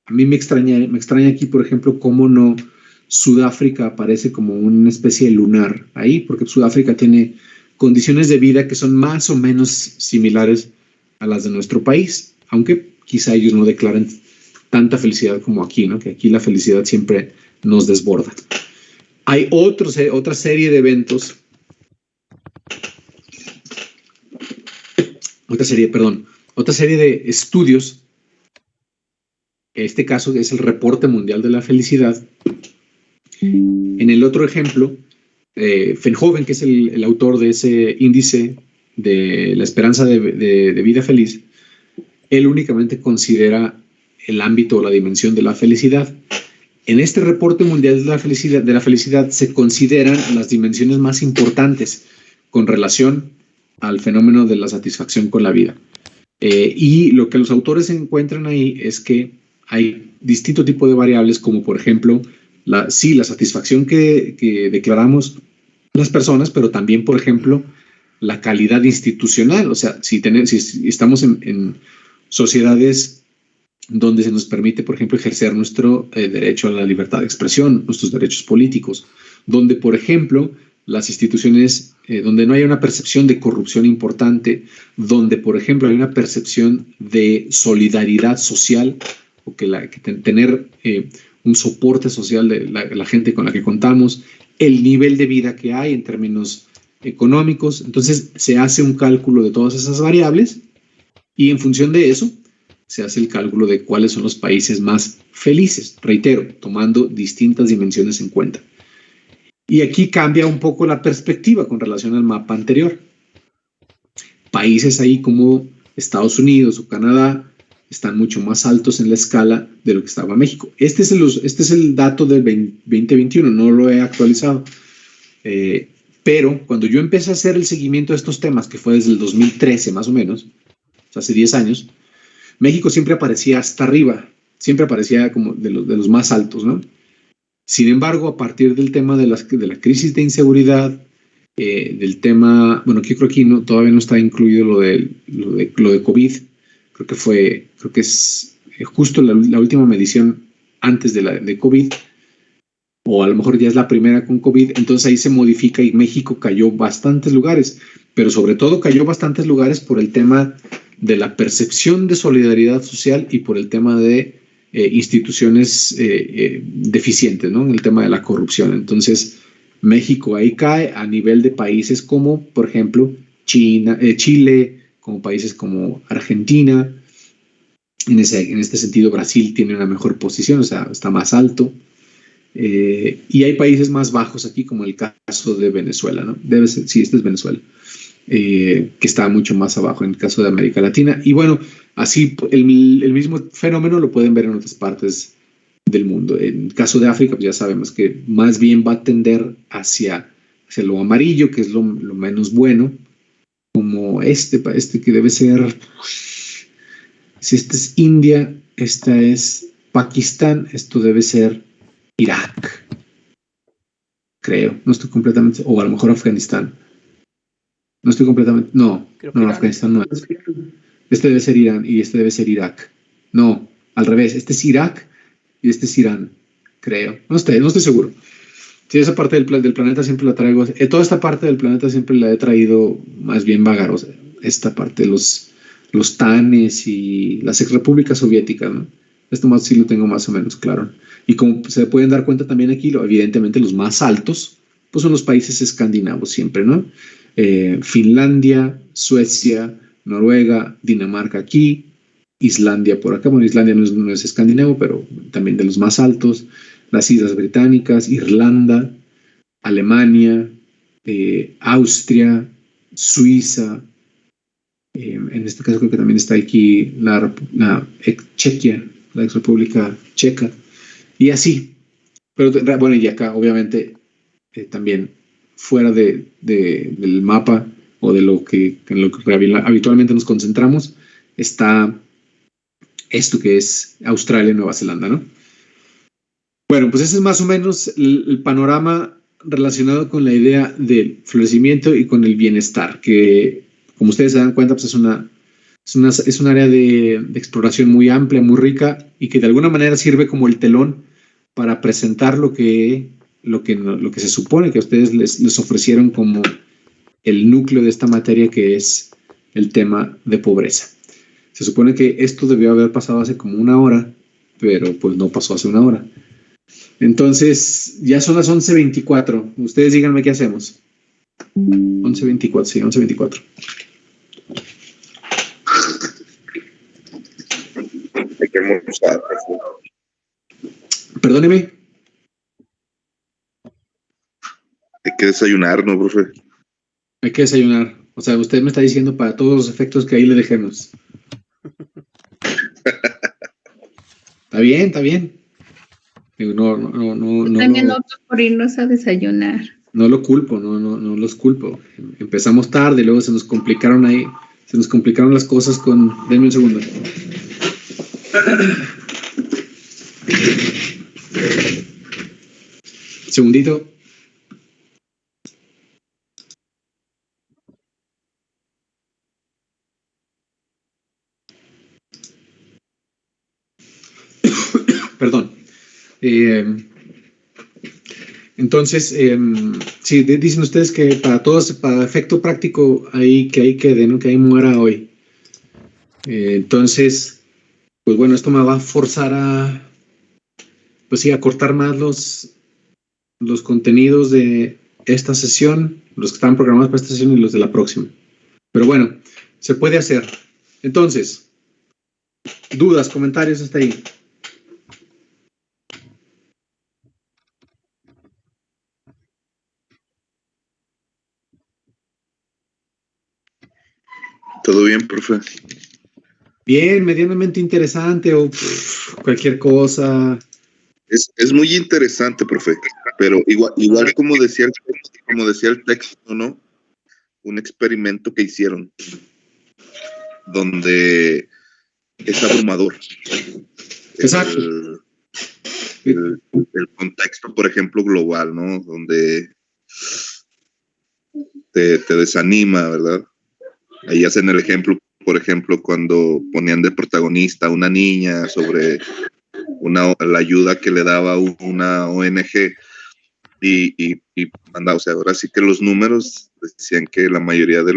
A mí me extraña aquí, por ejemplo, cómo no Sudáfrica aparece como una especie de lunar ahí, porque Sudáfrica tiene condiciones de vida que son más o menos similares a las de nuestro país, aunque quizá ellos no declaren tanta felicidad como aquí, ¿no? Que aquí la felicidad siempre nos desborda. Hay otra serie de eventos, otra serie de estudios. Este caso es el Reporte Mundial de la Felicidad. En el otro ejemplo, Verhoeven, que es el autor de ese índice de la esperanza de vida feliz, él únicamente considera el ámbito o la dimensión de la felicidad. En este Reporte Mundial de la Felicidad se consideran las dimensiones más importantes con relación al fenómeno de la satisfacción con la vida. Y lo que los autores encuentran ahí es que hay distinto tipo de variables, como por ejemplo, la satisfacción que declaramos las personas, pero también, por ejemplo, la calidad institucional. O sea, si estamos en sociedades donde se nos permite, por ejemplo, ejercer nuestro derecho a la libertad de expresión, nuestros derechos políticos, donde, por ejemplo, las instituciones, donde no hay una percepción de corrupción importante, donde, por ejemplo, hay una percepción de solidaridad social, o que tener un soporte social de la gente con la que contamos, el nivel de vida que hay en términos económicos. Entonces se hace un cálculo de todas esas variables y en función de eso se hace el cálculo de cuáles son los países más felices, reitero, tomando distintas dimensiones en cuenta. Y aquí cambia un poco la perspectiva con relación al mapa anterior. Países ahí como Estados Unidos o Canadá están mucho más altos en la escala de lo que estaba México. Este es el dato del 2021, no lo he actualizado. Pero cuando yo empecé a hacer el seguimiento de estos temas, que fue desde el 2013 más o menos, o sea, hace 10 años, México siempre aparecía hasta arriba, siempre aparecía como de los más altos, ¿no? Sin embargo, a partir del tema de la crisis de inseguridad, del tema, bueno, que yo creo que aquí todavía no está incluido lo de COVID. Creo que es justo la última medición antes de COVID, o a lo mejor ya es la primera con COVID. Entonces ahí se modifica y México cayó bastantes lugares, pero sobre todo cayó bastantes lugares por el tema de la percepción de solidaridad social y por el tema de instituciones deficientes, ¿no? En el tema de la corrupción. Entonces México ahí cae a nivel de países como, por ejemplo, Chile, como países como Argentina. En este sentido, Brasil tiene una mejor posición, o sea, está más alto. Y hay países más bajos aquí, como el caso de Venezuela, ¿no? Debe ser, sí, este es Venezuela, que está mucho más abajo en el caso de América Latina. Y bueno, así el mismo fenómeno lo pueden ver en otras partes del mundo. En el caso de África, pues ya sabemos que más bien va a tender hacia lo amarillo, que es lo menos bueno, como este que debe ser, si este es India, esta es Pakistán, esto debe ser Irak, creo, no estoy completamente, o a lo mejor Afganistán, no estoy completamente, no, Afganistán no es, este debe ser Irán y este debe ser Irak, no, al revés, este es Irak y este es Irán, creo, no estoy seguro. Sí, esa parte del planeta siempre la traigo, toda esta parte del planeta siempre la he traído más bien vagarosa, esta parte de los TANES y las exrepúblicas soviéticas, ¿no? Esto más sí lo tengo más o menos claro. Y como se pueden dar cuenta también aquí, evidentemente los más altos, pues son los países escandinavos siempre, ¿no? Finlandia, Suecia, Noruega, Dinamarca aquí, Islandia por acá. Bueno, Islandia no es escandinavo, pero también de los más altos. Las Islas Británicas, Irlanda, Alemania, Austria, Suiza. En este caso creo que también está aquí Chequia, la ex República Checa, y así. Pero bueno, y acá obviamente también fuera del mapa o de lo que habitualmente nos concentramos, está esto que es Australia y Nueva Zelanda, ¿no? Bueno, pues ese es más o menos el panorama relacionado con la idea del florecimiento y con el bienestar, que como ustedes se dan cuenta, pues es una Es un área de exploración muy amplia, muy rica y que de alguna manera sirve como el telón para presentar lo que se supone que a ustedes les ofrecieron como el núcleo de esta materia, que es el tema de pobreza. Se supone que esto debió haber pasado hace como una hora, pero pues no pasó hace una hora. Entonces, ya son las 11:24. Ustedes díganme qué hacemos. 11:24, sí, 11:24. Hay que almorzar. Perdóneme. Hay que desayunar, ¿no, profe? Hay que desayunar. O sea, usted me está diciendo para todos los efectos que ahí le dejemos. Está bien, está bien. Digo, no. También nosotros por irnos a desayunar. No lo culpo, no los culpo. Empezamos tarde, luego se nos complicaron las cosas con... Denme un segundo. Segundito. Perdón. Entonces, sí, dicen ustedes que para todos, para efecto práctico, ahí quede, ¿no? Que ahí muera hoy. Entonces, pues bueno, esto me va a forzar a, pues sí, a cortar más los contenidos de esta sesión, los que están programados para esta sesión y los de la próxima. Pero bueno, se puede hacer. Entonces, dudas, comentarios hasta ahí. ¿Todo bien, profe? Bien, medianamente interesante o cualquier cosa. Es muy interesante, profe, pero igual como decía el texto, ¿no? Un experimento que hicieron donde es abrumador. Exacto. El contexto, por ejemplo, global, ¿no? Donde te desanima, ¿verdad? Ahí hacen el ejemplo, por ejemplo, cuando ponían de protagonista a una niña sobre la ayuda que le daba una ONG y o sea, ahora sí que los números decían que la mayoría de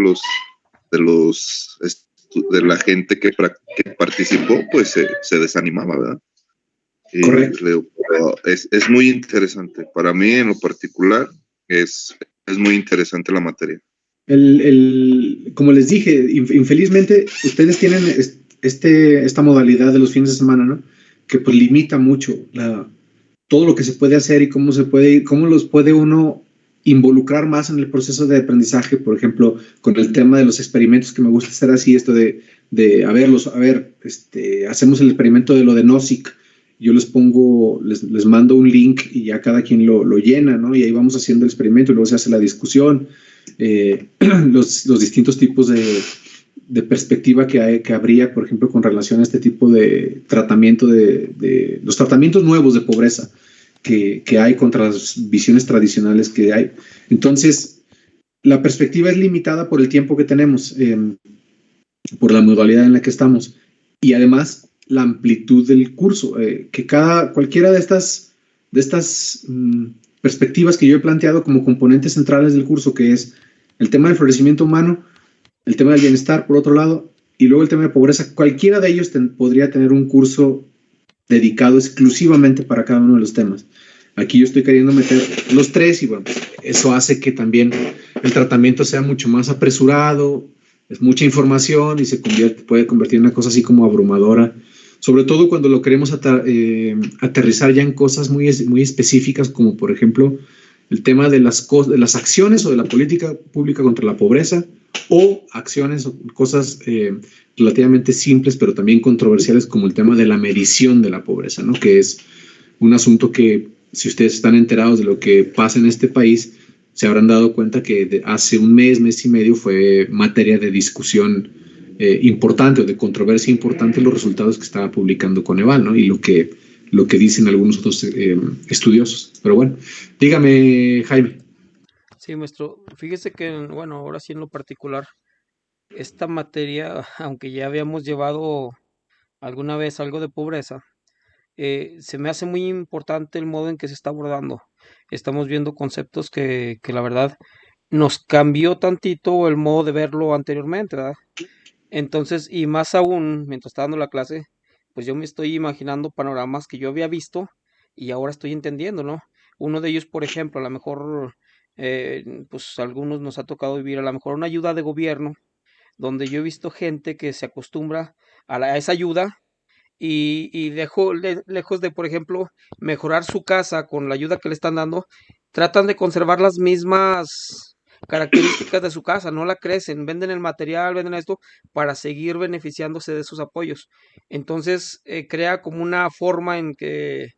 la gente que participó, pues se desanimaba, ¿verdad? Y correcto. Es muy interesante. Para mí, en lo particular, es muy interesante la materia. Como les dije, infelizmente ustedes tienen esta modalidad de los fines de semana, ¿no? Que pues limita mucho todo lo que se puede hacer y cómo los puede uno involucrar más en el proceso de aprendizaje, por ejemplo, con el tema de los experimentos, que me gusta hacer así, esto de hacemos el experimento de lo de Nozick, yo les mando un link y ya cada quien lo llena, ¿no? Y ahí vamos haciendo el experimento y luego se hace la discusión, los distintos tipos de perspectiva que habría, por ejemplo, con relación a este tipo de tratamiento de los tratamientos nuevos de pobreza que hay contra las visiones tradicionales que hay. Entonces, la perspectiva es limitada por el tiempo que tenemos, por la modalidad en la que estamos y además la amplitud del curso, que cualquiera de estas perspectivas que yo he planteado como componentes centrales del curso, que es el tema del florecimiento humano, el tema del bienestar, por otro lado, y luego el tema de pobreza, cualquiera de ellos podría tener un curso dedicado exclusivamente para cada uno de los temas. Aquí yo estoy queriendo meter los tres y bueno, eso hace que también el tratamiento sea mucho más apresurado, es mucha información y puede convertir en una cosa así como abrumadora, sobre todo cuando lo queremos aterrizar ya en cosas muy específicas, como por ejemplo el tema de las acciones o de la política pública contra la pobreza, o acciones o cosas relativamente simples, pero también controversiales, como el tema de la medición de la pobreza, ¿no? Que es un asunto que, si ustedes están enterados de lo que pasa en este país, se habrán dado cuenta que hace un mes y medio fue materia de discusión importante o de controversia importante los resultados que estaba publicando Coneval, ¿no? Y lo que dicen algunos otros estudiosos. Pero bueno, dígame, Jaime. Sí, maestro. Fíjese que, bueno, ahora sí en lo particular, esta materia, aunque ya habíamos llevado alguna vez algo de pobreza, se me hace muy importante el modo en que se está abordando. Estamos viendo conceptos que la verdad nos cambió tantito el modo de verlo anteriormente, ¿verdad? Entonces, y más aún, mientras estaba dando la clase, pues yo me estoy imaginando panoramas que yo había visto y ahora estoy entendiendo, ¿no? Uno de ellos, por ejemplo, a lo mejor, pues a algunos nos ha tocado vivir a lo mejor una ayuda de gobierno, donde yo he visto gente que se acostumbra a esa ayuda y lejos de, por ejemplo, mejorar su casa con la ayuda que le están dando, tratan de conservar las mismas características de su casa, no la crecen, venden el material, venden esto para seguir beneficiándose de esos apoyos. Entonces, crea como una forma en que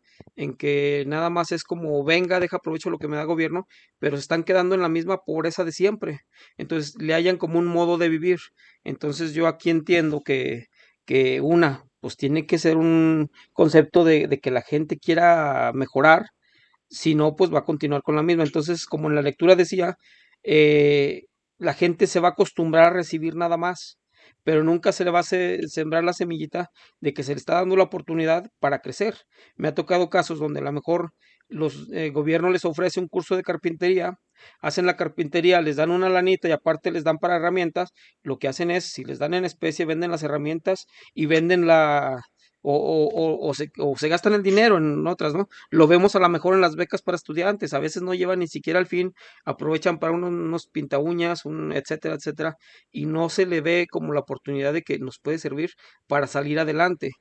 nada más es como venga, deja aprovecho lo que me da gobierno, pero se están quedando en la misma pobreza de siempre. Entonces, le hallan como un modo de vivir. Entonces, yo aquí entiendo que pues tiene que ser un concepto de que la gente quiera mejorar, si no, pues va a continuar con la misma. Entonces, como en la lectura decía, eh, la gente se va a acostumbrar a recibir nada más, pero nunca se le va a sembrar la semillita de que se le está dando la oportunidad para crecer. Me ha tocado casos donde a lo mejor los gobiernos les ofrece un curso de carpintería, hacen la carpintería, les dan una lanita y aparte les dan para herramientas. Lo que hacen es, si les dan en especie, venden las herramientas y venden o se gastan el dinero en otras, ¿no? Lo vemos a lo mejor en las becas para estudiantes, a veces no llevan ni siquiera al fin, aprovechan para unos pinta uñas, etcétera, etcétera, y no se le ve como la oportunidad de que nos puede servir para salir adelante.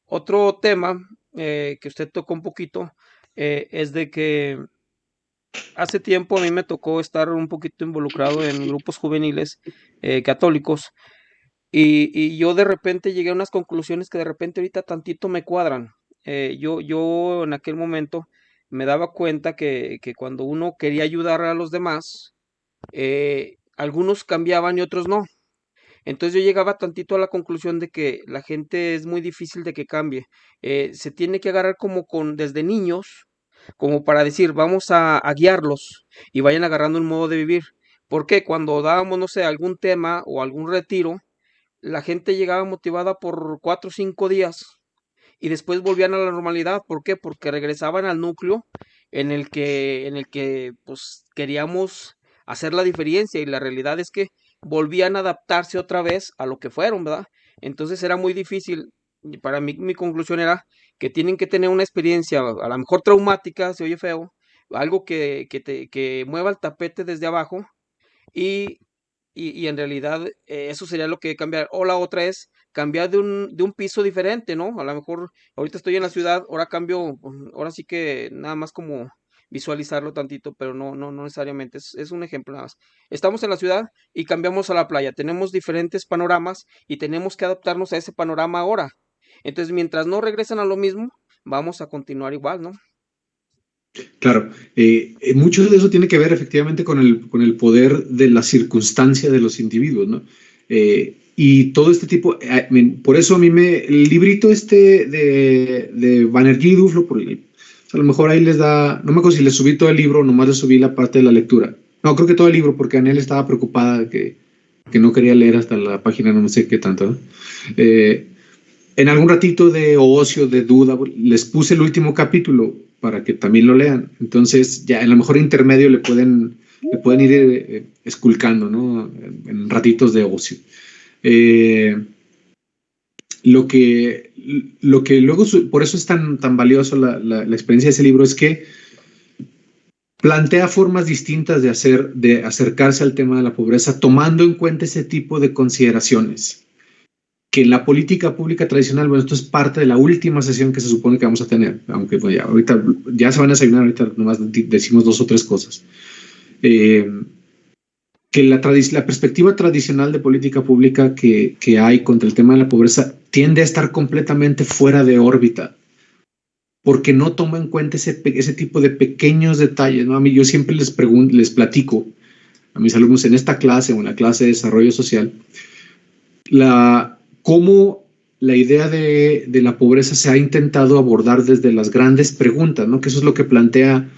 Otro tema que usted tocó un poquito es de que hace tiempo a mí me tocó estar un poquito involucrado en grupos juveniles católicos y yo de repente llegué a unas conclusiones que de repente ahorita tantito me cuadran. Yo en aquel momento me daba cuenta que cuando uno quería ayudar a los demás, algunos cambiaban y otros no. Entonces yo llegaba tantito a la conclusión de que la gente es muy difícil de que cambie. Se tiene que agarrar como desde niños, como para decir, vamos a guiarlos y vayan agarrando un modo de vivir. Porque cuando dábamos, no sé, algún tema o algún retiro, la gente llegaba motivada por 4 o 5 días y después volvían a la normalidad. ¿Por qué? Porque regresaban al núcleo en el que pues queríamos hacer la diferencia y la realidad es que volvían a adaptarse otra vez a lo que fueron, ¿verdad? Entonces era muy difícil. Y para mí mi conclusión era que tienen que tener una experiencia a lo mejor traumática, se oye feo, algo que mueva el tapete desde abajo y, y en realidad eso sería lo que cambiar. O la otra es cambiar de un piso diferente, ¿no? A lo mejor ahorita estoy en la ciudad, ahora cambio, ahora sí que nada más como visualizarlo tantito, pero no necesariamente, es un ejemplo nada más. Estamos en la ciudad y cambiamos a la playa, tenemos diferentes panoramas y tenemos que adaptarnos a ese panorama ahora. Entonces, mientras no regresan a lo mismo, vamos a continuar igual, ¿no? Claro, mucho de eso tiene que ver efectivamente con el poder de la circunstancia de los individuos, ¿no? Y todo este tipo, por eso a mí el librito este de Banerjee y Duflo, a lo mejor ahí les da, no me acuerdo si les subí todo el libro o nomás les subí la parte de la lectura. No, creo que todo el libro, porque Anel estaba preocupada que no quería leer hasta la página no sé qué tanto, ¿no? En algún ratito de ocio, de duda, les puse el último capítulo para que también lo lean. Entonces, ya en lo mejor intermedio le pueden ir esculcando, ¿no? En ratitos de ocio. Lo que luego, por eso es tan valioso la experiencia de ese libro, es que plantea formas distintas de acercarse al tema de la pobreza, tomando en cuenta ese tipo de consideraciones. Que en la política pública tradicional, bueno, esto es parte de la última sesión que se supone que vamos a tener, aunque bueno, ahorita ya se van a desayunar, ahorita nomás decimos 2 o 3 cosas. Que la perspectiva tradicional de política pública que hay contra el tema de la pobreza tiende a estar completamente fuera de órbita, porque no toma en cuenta ese tipo de pequeños detalles, ¿no? A mí yo siempre les platico a mis alumnos en esta clase o en la clase de desarrollo social, cómo la idea de la pobreza se ha intentado abordar desde las grandes preguntas, ¿no? Que eso es lo que plantea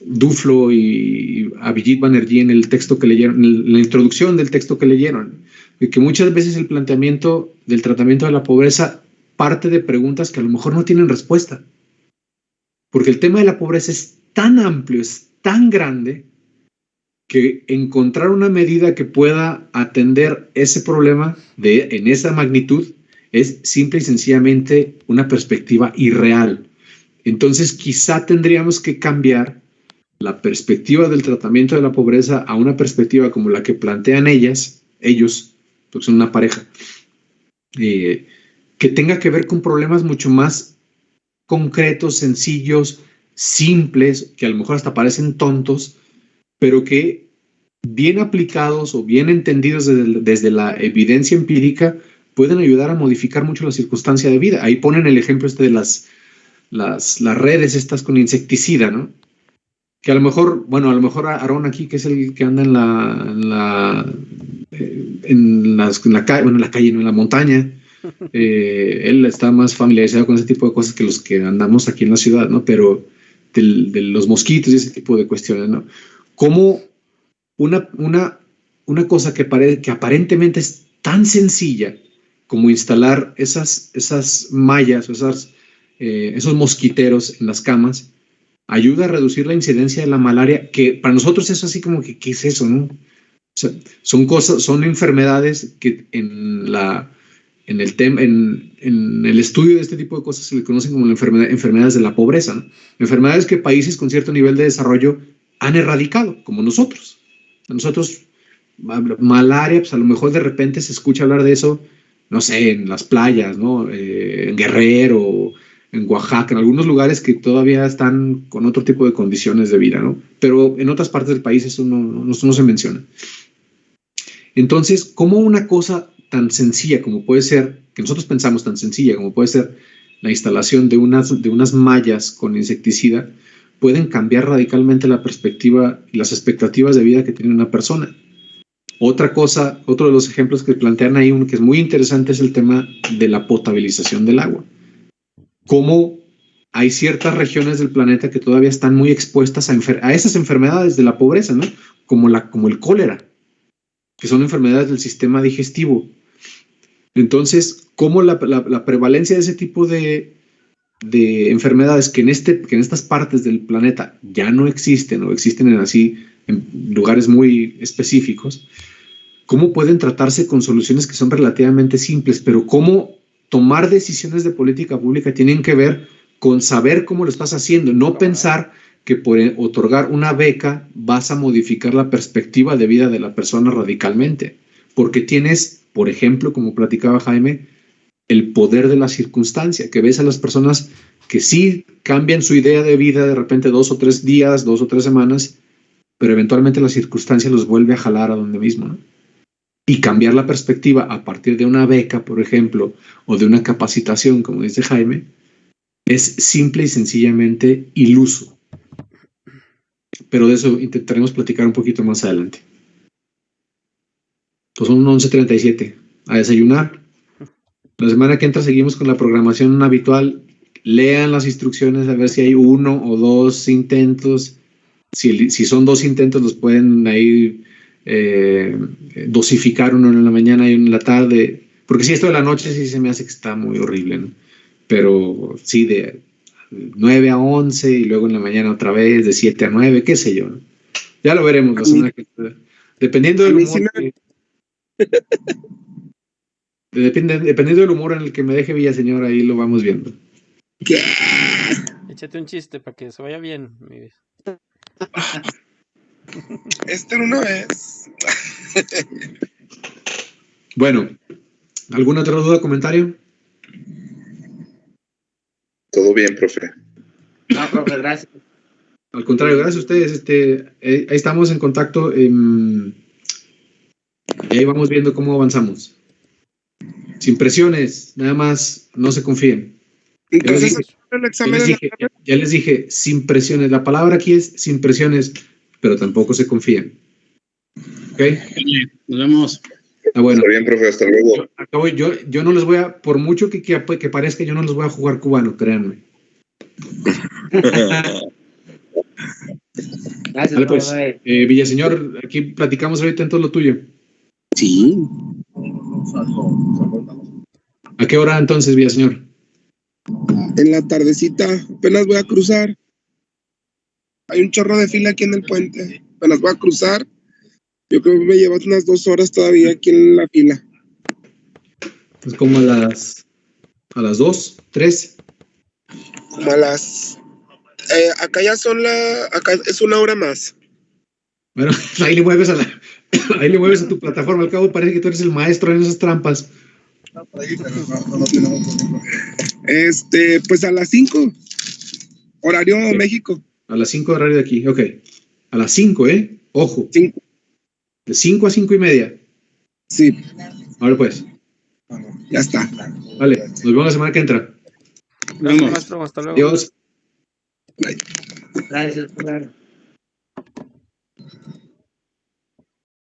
Duflo y Abhijit Banerjee en el texto que leyeron, en la introducción del texto que leyeron, de que muchas veces el planteamiento del tratamiento de la pobreza parte de preguntas que a lo mejor no tienen respuesta. Porque el tema de la pobreza es tan amplio, es tan grande, que encontrar una medida que pueda atender ese problema en esa magnitud es simple y sencillamente una perspectiva irreal. Entonces, quizá tendríamos que cambiar la perspectiva del tratamiento de la pobreza a una perspectiva como la que plantean ellos, porque son una pareja, que tenga que ver con problemas mucho más concretos, sencillos, simples, que a lo mejor hasta parecen tontos, pero que bien aplicados o bien entendidos desde la evidencia empírica pueden ayudar a modificar mucho la circunstancia de vida. Ahí ponen el ejemplo de las redes estas con insecticida, ¿no? Que a lo mejor Aarón aquí, que es el que anda en la montaña, él está más familiarizado con ese tipo de cosas que los que andamos aquí en la ciudad, ¿no? Pero de los mosquitos y ese tipo de cuestiones, ¿no? Como una cosa que aparentemente es tan sencilla como instalar esas mallas o esos mosquiteros en las camas, ayuda a reducir la incidencia de la malaria, que para nosotros es así como que, ¿qué es eso, no? O sea, son enfermedades que en el estudio de este tipo de cosas se le conocen como enfermedades de la pobreza, ¿no? Enfermedades que países con cierto nivel de desarrollo han erradicado, como nosotros. Nosotros, malaria, pues a lo mejor de repente se escucha hablar de eso, no sé, en las playas, ¿no? En Guerrero, en Oaxaca, en algunos lugares que todavía están con otro tipo de condiciones de vida, ¿no? Pero en otras partes del país eso no se menciona. Entonces, ¿cómo una cosa tan sencilla como puede ser, que nosotros pensamos tan sencilla como puede ser la instalación de unas mallas con insecticida, pueden cambiar radicalmente la perspectiva y las expectativas de vida que tiene una persona? Otro de los ejemplos que plantean ahí, que es muy interesante, es el tema de la potabilización del agua. Cómo hay ciertas regiones del planeta que todavía están muy expuestas a esas enfermedades de la pobreza, ¿no? Como el cólera, que son enfermedades del sistema digestivo. Entonces, cómo la prevalencia de ese tipo de enfermedades que en estas partes del planeta ya no existen o existen en lugares muy específicos, cómo pueden tratarse con soluciones que son relativamente simples, pero cómo tomar decisiones de política pública tienen que ver con saber cómo lo estás haciendo, no pensar que por otorgar una beca vas a modificar la perspectiva de vida de la persona radicalmente, porque tienes, por ejemplo, como platicaba Jaime, el poder de la circunstancia, que ves a las personas que sí cambian su idea de vida de repente 2 o 3 días, 2 o 3 semanas, pero eventualmente la circunstancia los vuelve a jalar a donde mismo, ¿no? Y cambiar la perspectiva a partir de una beca, por ejemplo, o de una capacitación, como dice Jaime, es simple y sencillamente iluso. Pero de eso intentaremos platicar un poquito más adelante. Pues son 11:37. A desayunar. La semana que entra seguimos con la programación habitual. Lean las instrucciones a ver si hay 1 o 2 intentos. Si son 2 intentos, los pueden ahí dosificar, uno en la mañana y uno en la tarde. Porque si esto de la noche sí se me hace que está muy horrible, ¿no? Pero sí, de 9 a 11 y luego en la mañana otra vez, de 7 a 9, qué sé yo, ¿no? Ya lo veremos la semana que entra. Dependiendo del humor. Dependiendo del humor en el que me deje Villaseñor, ahí lo vamos viendo. ¿Qué? Échate un chiste para que se vaya bien, mi vida. Era una vez. Bueno, ¿alguna otra duda, comentario? Todo bien, profe. No, profe, gracias. Al contrario, gracias a ustedes. Ahí estamos en contacto y ahí vamos viendo cómo avanzamos. Sin presiones, nada más, no se confíen. Entonces, el examen ya les dije, sin presiones. La palabra aquí es sin presiones, pero tampoco se confíen. ¿Ok? Nos vemos. Bueno. Está bien, profe, hasta luego. Yo no les voy a, por mucho que parezca, yo no les voy a jugar cubano, créanme. Gracias, Vale, pues, profe. Villaseñor, aquí platicamos ahorita en todo lo tuyo. Sí. ¿A qué hora entonces, Villaseñor? En la tardecita, apenas voy a cruzar. Hay un chorro de fila aquí en el puente. Apenas voy a cruzar. Yo creo que me llevo unas 2 horas todavía aquí en la fila. Pues como a las 2, 3. Como a las... acá ya son acá es 1 hora más. Bueno, ahí le mueves ahí le mueves a tu plataforma. Al cabo parece que tú eres el maestro en esas trampas. Pues a las 5. Horario México. A las 5 de horario de aquí, ok. A las 5, Ojo. 5. De 5 a 5:30. Sí, Ahora pues. ya está. Vale, nos vemos la semana que entra. Gracias, Vamos. maestro. Hasta luego. Adiós. Gracias, profe.